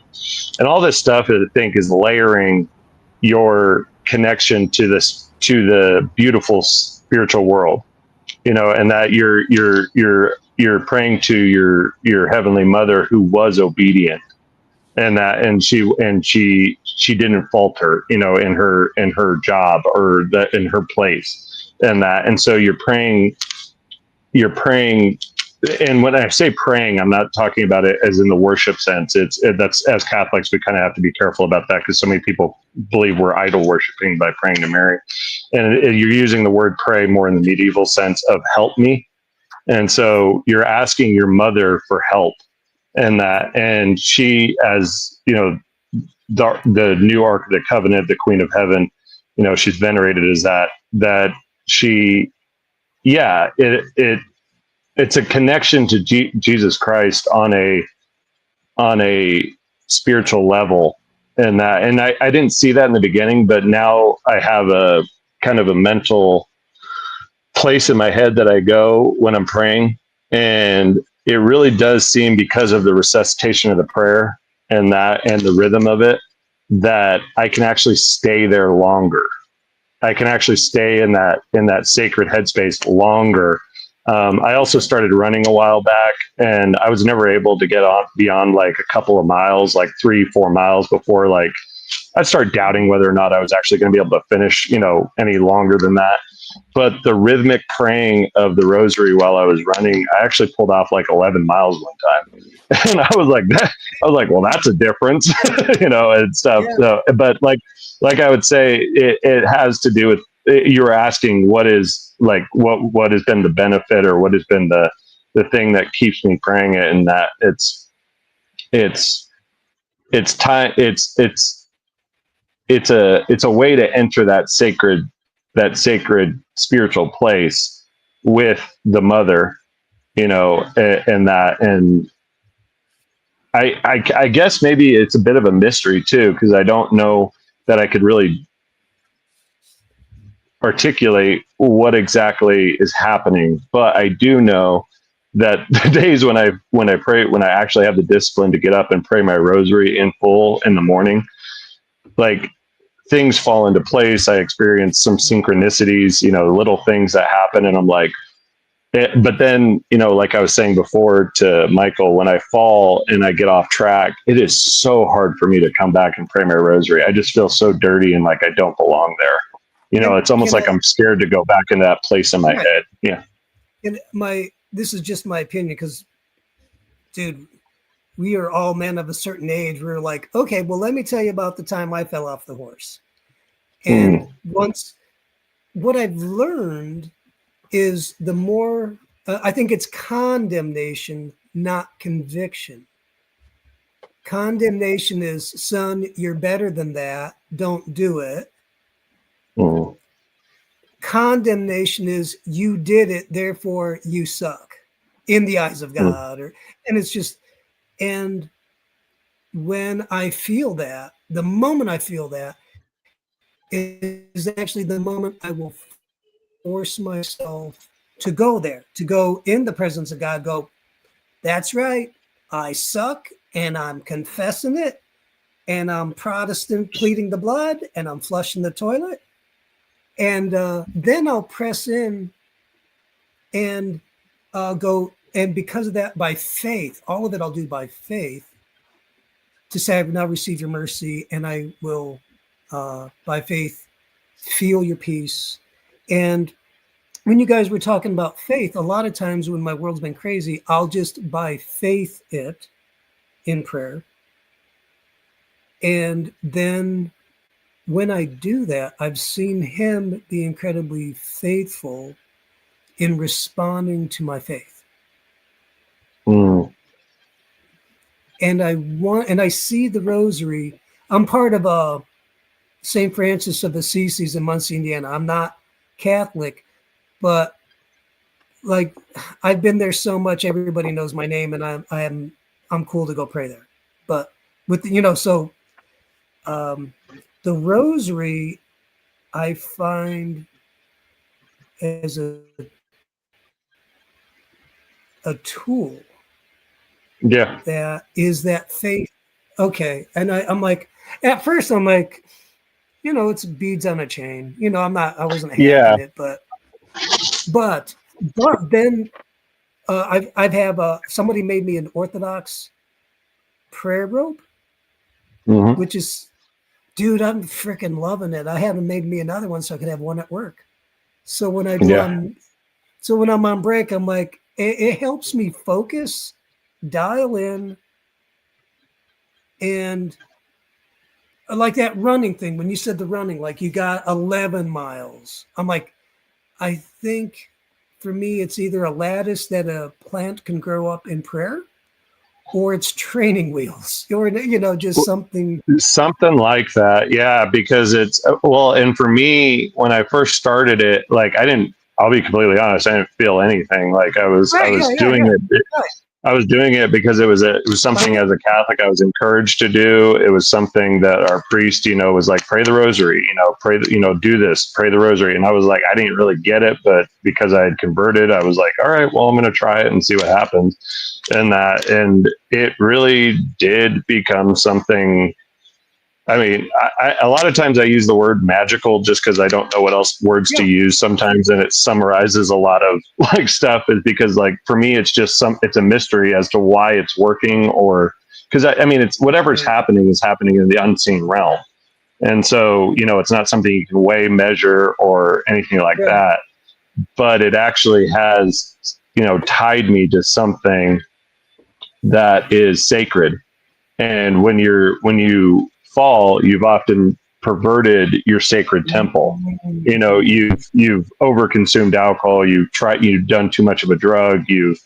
And all this stuff, I think, is layering your connection to the beautiful spiritual world, and that you're praying to your heavenly mother who was obedient, and she didn't falter, in her job, or that in her place, and so you're praying. And when I say praying, I'm not talking about it as in the worship sense. That's, as Catholics, we kind of have to be careful about that, because so many people believe we're idol worshiping by praying to Mary, and you're using the word pray more in the medieval sense of help me. And so you're asking your mother for help, and she, as the new Ark of the Covenant, the Queen of Heaven, she's venerated as that she, it's a connection to Jesus Christ on a spiritual level, and I didn't see that in the beginning, but now I have a kind of a mental place in my head that I go when I'm praying, and it really does seem, because of the resuscitation of the prayer and the rhythm of it, that I can actually stay there longer. I can actually stay in that sacred headspace longer. I also started running a while back, and I was never able to get beyond like a couple of miles, like 3-4 miles, before like I'd start doubting whether or not I was actually going to be able to finish, any longer than that. But the rhythmic praying of the rosary while I was running, I actually pulled off like 11 miles one time. And I was like, well, that's a difference, and stuff. Yeah. So, but like I would say, it has to do with, you were asking what has been the benefit, or what has been the thing that keeps me praying it, and that it's time. It's a way to enter that sacred spiritual place with the mother, and I guess maybe it's a bit of a mystery too, because I don't know that I could really articulate what exactly is happening, but I do know that the days when I pray, when I actually have the discipline to get up and pray my rosary in full in the morning, like, things fall into place. I experience some synchronicities, little things that happen, and I'm like, But then, like I was saying before to Michael, when I fall and I get off track, it is so hard for me to come back and pray my rosary. I just feel so dirty and like I don't belong there. It's almost like I'm scared to go back into that place in my head. Yeah. And this is just my opinion, because, dude, we are all men of a certain age. We're like, okay, well, let me tell you about the time I fell off the horse. And what I've learned is the more, I think it's condemnation, not conviction. Condemnation is, son, you're better than that. Don't do it. Condemnation is, you did it, therefore you suck in the eyes of God. And it's just, and when I feel that, the moment I feel that is actually the moment I will force myself to go there, to go in the presence of God, go, that's right, I suck, and I'm confessing it, and I'm Protestant pleading the blood, and I'm flushing the toilet. And then I'll press in and go, and because of that, by faith, all of it I'll do by faith, to say, I have now received your mercy, and I will, by faith, feel your peace. And when you guys were talking about faith, a lot of times when my world's been crazy, I'll just by faith it in prayer. And then when I do that, I've seen him be incredibly faithful in responding to my faith. And I see the rosary. I'm part of St. Francis of Assisi in Muncie, Indiana. I'm not Catholic, but like, I've been there so much, everybody knows my name, and I'm cool to go pray there. But with the rosary, I find as a tool. Yeah. That is that faith. Okay. And I'm like, at first I'm like, it's beads on a chain. I wasn't having it, but then I've have somebody made me an Orthodox prayer rope, which is, dude, I'm freaking loving it. I haven't made me another one so I could have one at work. So when when I'm on break, I'm like, it helps me focus, dial in, and like that running thing, when you said the running, like you got 11 miles. I'm like, I think for me, it's either a lattice that a plant can grow up in prayer, or it's training wheels, or, just something like that. Yeah. Because and for me, when I first started it, like I'll be completely honest, I didn't feel anything. Like I was doing it. I was doing it because it was something as a Catholic I was encouraged to do. It was something that our priest, was like, pray the rosary, pray, do this, pray the rosary. And I was like, I didn't really get it, but because I had converted, I was like, all right, well, I'm going to try it and see what happens. And it really did become something. I mean, a lot of times I use the word magical just because I don't know what else words to use sometimes, and it summarizes a lot of like stuff. Is because like for me, it's just it's a mystery as to why it's working, or because I mean, it's whatever's happening is happening in the unseen realm, and so it's not something you can weigh, measure, or anything like that. But it actually has tied me to something that is sacred, and when you fall, you've often perverted your sacred temple. You've overconsumed alcohol, you've done too much of a drug, you've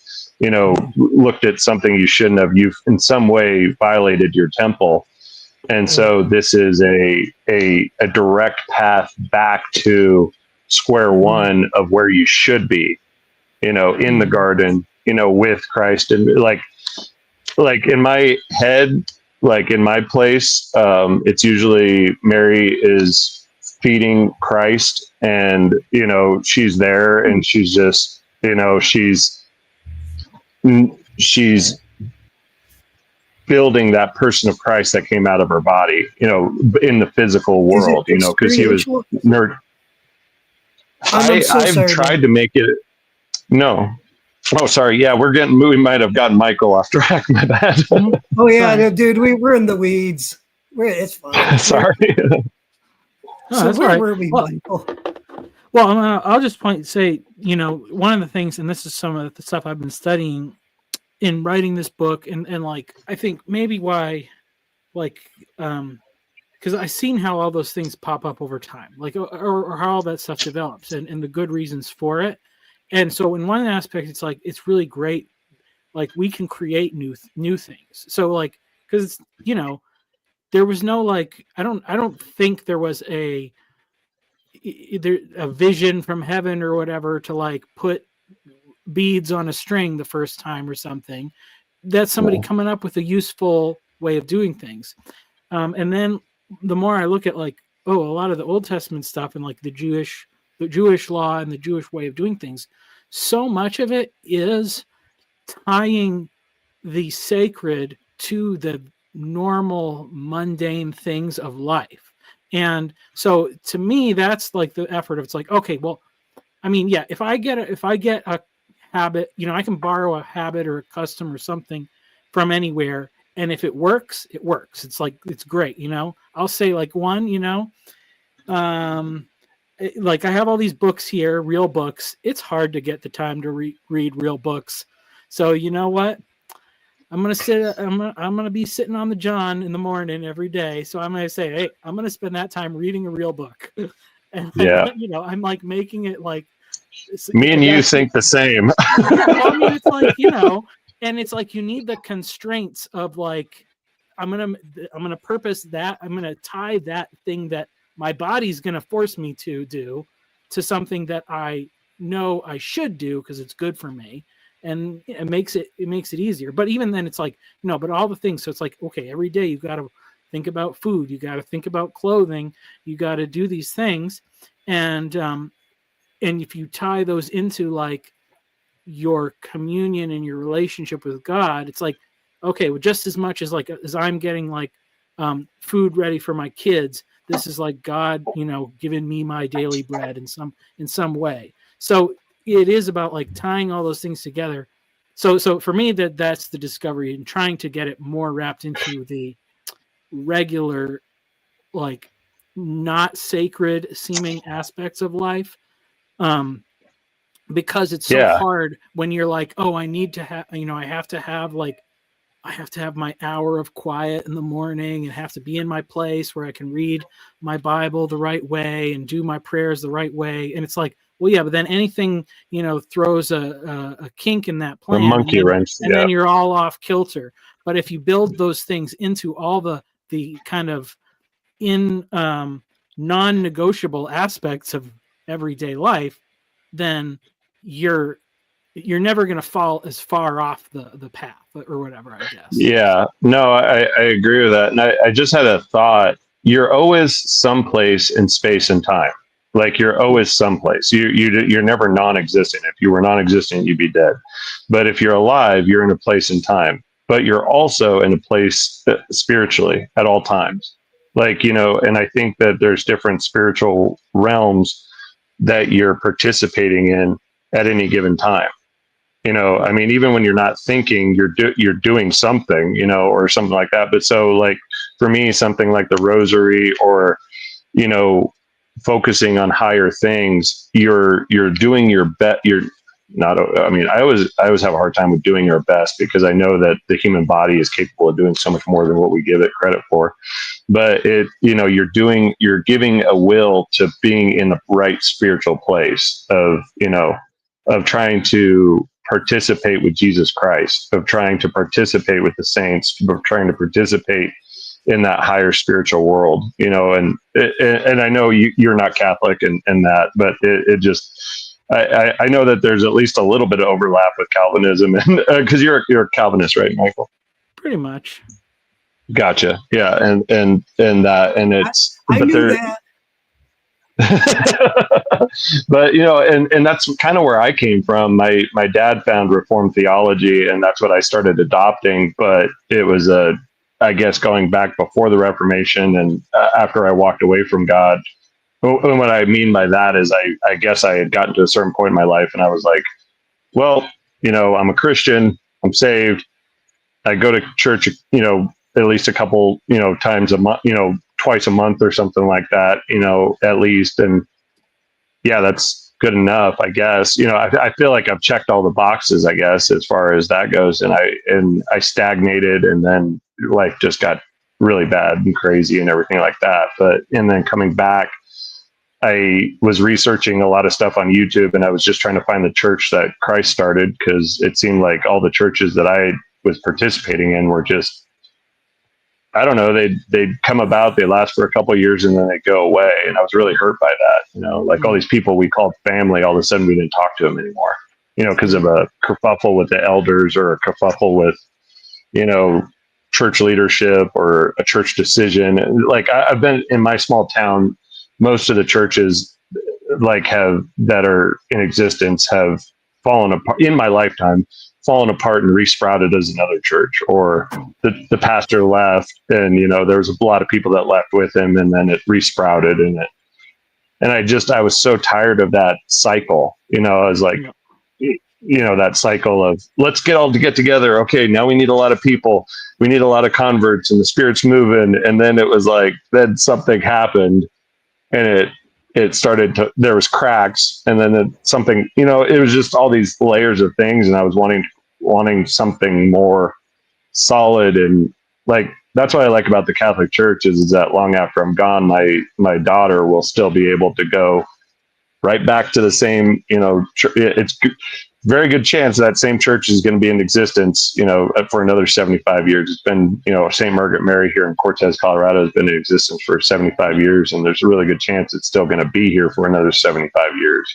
looked at something you shouldn't have, you've in some way violated your temple. And so this is a direct path back to square one of where you should be, in the garden, with Christ. And like in my head, like in my place, it's usually Mary is feeding Christ, and she's there, and she's just she's building that person of Christ that came out of her body, in the physical world, because he was nerd. I've tried to make it. No, Oh, sorry. Yeah, we might have gotten Michael off track. My bad. Oh yeah, Fine. no, dude, we're in the weeds. It's fine. Sorry. Oh, So that's all where right. were we, Well, Michael? Well, I'll just say, one of the things, and this is some of the stuff I've been studying in writing this book, and like, I think maybe why, like, because I've seen how all those things pop up over time, like, or how all that stuff develops, and the good reasons for it. And so, in one aspect, it's like it's really great, like we can create new things. So, like, because there was no like, I don't think there was a vision from heaven or whatever to like put beads on a string the first time or something. That's somebody coming up with a useful way of doing things. And then the more I look at like, a lot of the Old Testament stuff and like the Jewish law and the Jewish way of doing things, so much of it is tying the sacred to the normal mundane things of life. And so to me, that's like the effort of, it's like, okay, well, I mean, yeah, if I get a habit, I can borrow a habit or a custom or something from anywhere. And if it works, it works. It's like, it's great. I'll say like one, like I have all these books here, real books. It's hard to get the time to read real books. So you know what? I'm gonna be sitting on the John in the morning every day. So I'm gonna say, hey, I'm gonna spend that time reading a real book. And Yeah. I'm like making it like Me and you think the same. I mean, it's like, and it's like you need the constraints of like, I'm gonna purpose that. I'm gonna tie that thing that my body's gonna force me to do to something that I know I should do because it's good for me. And it makes it easier. But even then, it's like, but all the things. So it's like, okay, every day you've got to think about food. You got to think about clothing. You got to do these things. And if you tie those into like your communion and your relationship with God, it's like, okay, well, just as much as like, as I'm getting like food ready for my kids, this is like God, giving me my daily bread in some way. So it is about like tying all those things together. So for me, that's the discovery, and trying to get it more wrapped into the regular, like not sacred seeming aspects of life. Because it's so hard when you're like, oh, I need to have, I have to have my hour of quiet in the morning and have to be in my place where I can read my Bible the right way and do my prayers the right way. And it's like, well, yeah, but then anything, throws a kink in that plan. A monkey wrench. And then you're all off kilter. But if you build those things into all the kind of non-negotiable aspects of everyday life, then you're never going to fall as far off the path or whatever, I guess. Yeah, no, I agree with that. And I just had a thought. You're always someplace in space and time. Like you're always someplace. You're never non-existent. If you were non-existent, you'd be dead. But if you're alive, you're in a place in time. But you're also in a place spiritually at all times. Like, and I think that there's different spiritual realms that you're participating in at any given time. I mean, even when you're not thinking, you're doing something, or something like that. But so like for me, something like the rosary or, focusing on higher things, you're doing your best. You're not, I mean, I always have a hard time with doing your best because I know that the human body is capable of doing so much more than what we give it credit for. But you're giving a will to being in the right spiritual place of trying to participate with Jesus Christ, of trying to participate with the saints, of trying to participate in that higher spiritual world, and I know you're not Catholic and that, but it just, I know that there's at least a little bit of overlap with Calvinism, and because you're a Calvinist, right, Michael? Pretty much. Gotcha. Yeah. And that, and it's, I knew that. But and that's kind of where I came from. My dad found Reformed theology, and that's what I started adopting. But it was I guess going back before the Reformation, and after I walked away from God. And what I mean by that is I guess I had gotten to a certain point in my life, and I was like, well, I'm a Christian, I'm saved, I go to church, at least a couple, times a month, twice a month or something like that, at least. And yeah, that's good enough, I guess. I feel like I've checked all the boxes, I guess, as far as that goes. And I stagnated, and then life just got really bad and crazy and everything like that. And then coming back, I was researching a lot of stuff on YouTube, and I was just trying to find the church that Christ started, because it seemed like all the churches that I was participating in were just, I don't know, they'd come about, they last for a couple of years, and then they go away. And I was really hurt by that. Like all these people we called family, all of a sudden we didn't talk to them anymore, because of a kerfuffle with the elders, or a kerfuffle with, church leadership, or a church decision. Like I've been in my small town, most of the churches that are in existence have fallen apart in my lifetime, fallen apart and resprouted as another church, or the pastor left, and there was a lot of people that left with him, and then it resprouted, and I was so tired of that cycle. I was like, that cycle of, let's get together. Okay, now we need a lot of people, we need a lot of converts, and the Spirit's moving. And then it was like, then something happened, and it started to, there was cracks, and then something, it was just all these layers of things. And I was wanting something more solid. And like, that's what I like about the Catholic Church is that long after I'm gone, my daughter will still be able to go right back to the same, it's very good chance that same church is going to be in existence, for another 75 years. It's been, St. Margaret Mary here in Cortez, Colorado has been in existence for 75 years. And there's a really good chance it's still going to be here for another 75 years.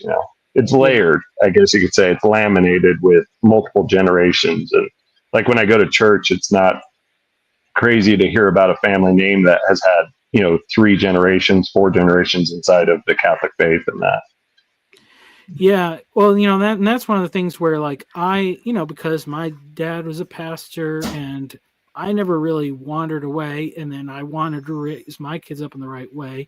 It's layered, I guess you could say. It's laminated with multiple generations. And like when I go to church, it's not crazy to hear about a family name that has had, 3 generations, 4 generations inside of the Catholic faith, and that. Yeah, well, and that's one of the things where, like, I, because my dad was a pastor, and I never really wandered away, and then I wanted to raise my kids up in the right way,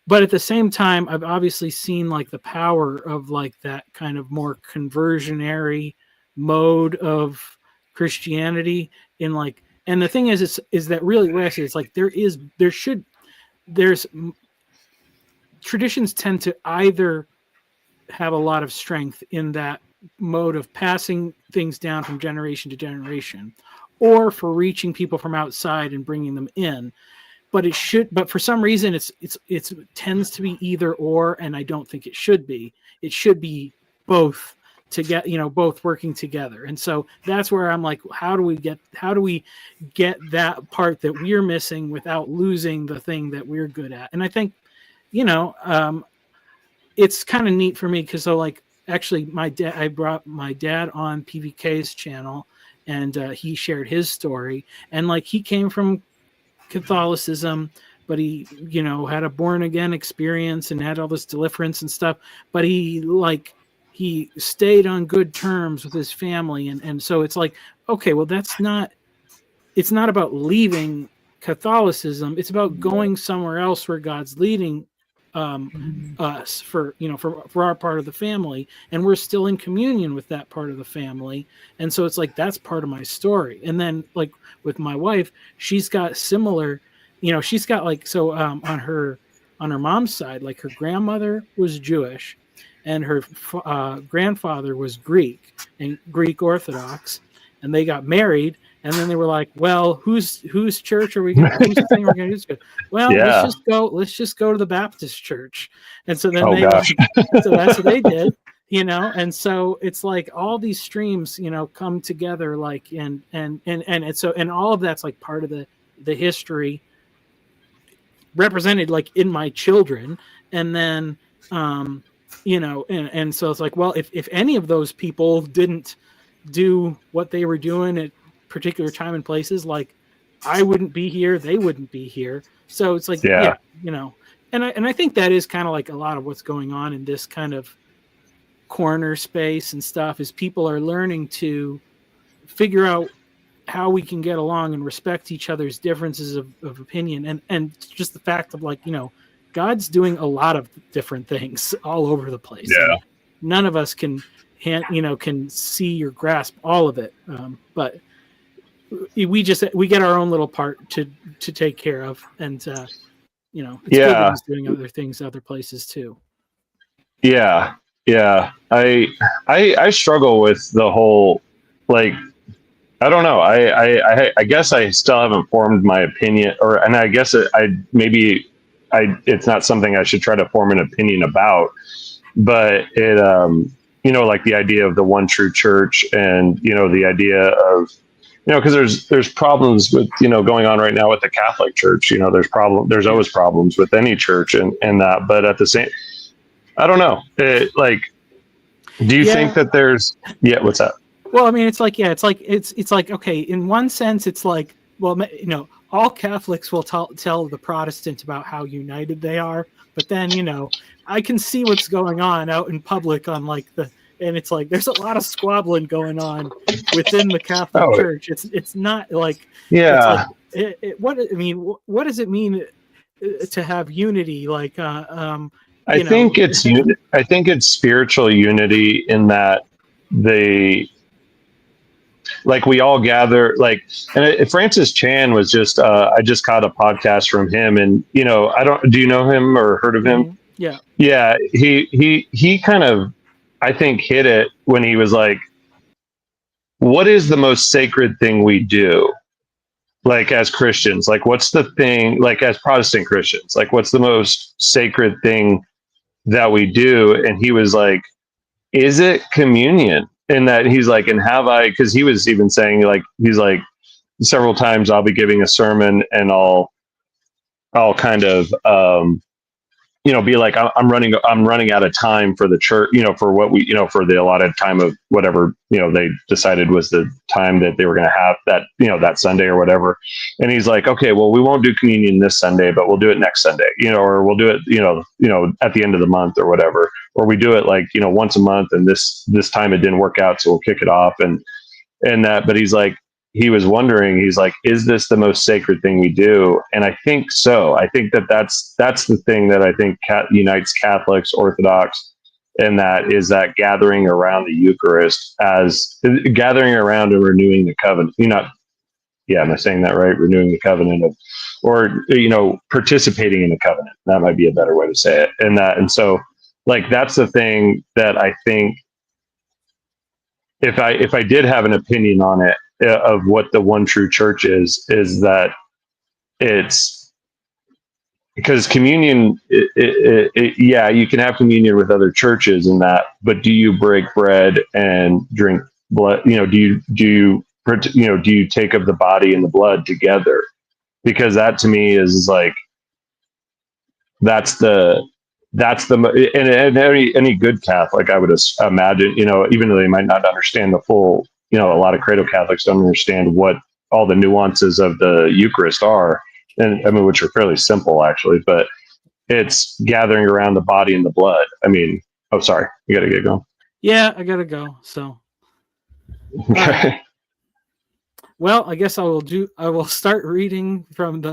but at the same time, I've obviously seen like the power of like that kind of more conversionary mode of Christianity in like, and the thing is that really, it's like there's traditions tend to either have a lot of strength in that mode of passing things down from generation to generation, or for reaching people from outside and bringing them in. But for some reason it tends to be either or, and I don't think it should be. It should be both to get, both working together. And so that's where I'm like, how do we get that part that we're missing without losing the thing that we're good at? And I think, it's kind of neat for me because actually I brought my dad on PVK's channel, and he shared his story, and like he came from Catholicism, but he had a born again experience and had all this deliverance and stuff, but he stayed on good terms with his family, and so it's like, okay, well it's not about leaving Catholicism, it's about going somewhere else where God's leading us for our part of the family, and we're still in communion with that part of the family. And so it's like, that's part of my story. And then like with my wife, she's got similar, she's got like, so on her mom's side, like her grandmother was Jewish, and her grandfather was Greek Orthodox, and they got married. And then they were like, well, whose church are we going to, whose thing are we going to do? Well, yeah. let's just go to the Baptist church. And so then so that's what they did, and so it's like all these streams, come together, like, and so all of that's like part of the history represented like in my children. And then, and so it's like, well, if any of those people didn't do what they were doing at particular time and places, like I wouldn't be here, they wouldn't be here. So it's like, and I think that is kind of like a lot of what's going on in this kind of corner space and stuff, is people are learning to figure out how we can get along and respect each other's differences of opinion, and just the fact of like, God's doing a lot of different things all over the place. Yeah. None of us can can see or grasp all of it. But we get our own little part to take care of, and it's good that he's doing other things other places too. Yeah. I struggle with the whole, like, I don't know. I guess I still haven't formed my opinion, and I guess it's not something I should try to form an opinion about, but it, like the idea of the one true church, and, the idea of, because there's problems with, going on right now with the Catholic Church. There's always problems with any church and that, but at the same, I don't know. Do you think that there's, what's that? Well, I mean, it's like, okay, in one sense, it's like, well, all Catholics will tell the Protestant about how united they are, but then, I can see what's going on out in public on and it's like there's a lot of squabbling going on within the Catholic Church. It's not like, yeah. What does it mean to have unity? Like, I think it's spiritual unity in that we all gather, and Francis Chan was just, I just caught a podcast from him, and, do you know him or heard of him? Yeah. Yeah. He kind of, I think, hit it when he was like, what is the most sacred thing we do? Like, as Christians, what's the thing, as Protestant Christians, what's the most sacred thing that we do? And he was like, is it communion? And that he's like, and because he was even saying, he's like, several times I'll be giving a sermon and I'll kind of, be like, I'm running out of time for the church, for what we, for the allotted time of whatever, they decided was the time that they were going to have that, that Sunday or whatever. And he's like, okay, well, we won't do communion this Sunday, but we'll do it next Sunday, or we'll do it, at the end of the month or whatever, or we do it once a month, and this time it didn't work out, so we'll kick it off and that. But he's like, he was wondering, he's like, is this the most sacred thing we do? And I think so. I think that's the thing that I think unites Catholics, Orthodox, and that is that gathering around the Eucharist, as gathering around and renewing the covenant. Am I saying that right? Renewing the covenant or participating in the covenant. That might be a better way to say it. And so that's the thing that I think, if I did have an opinion on it, of what the one true church is that it's because communion, you can have communion with other churches and that, but do you break bread and drink blood? Do you take of the body and the blood together? Because that to me is like, that's the and any good Catholic, I would imagine, even though they might not understand the full, a lot of Credo Catholics don't understand what all the nuances of the Eucharist are, and I mean, which are fairly simple actually, but it's gathering around the body and the blood. I mean, oh, sorry, you got to get going. Yeah, I got to go. So, okay. Well, I guess I will start reading from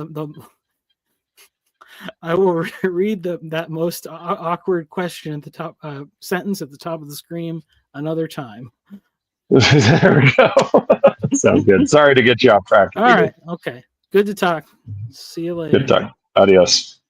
I will read that most awkward question at the top, sentence at the top of the screen another time. There we go. Sounds good. Sorry to get you off track. All right. Okay. Good to talk. See you later. Good talk. Adios.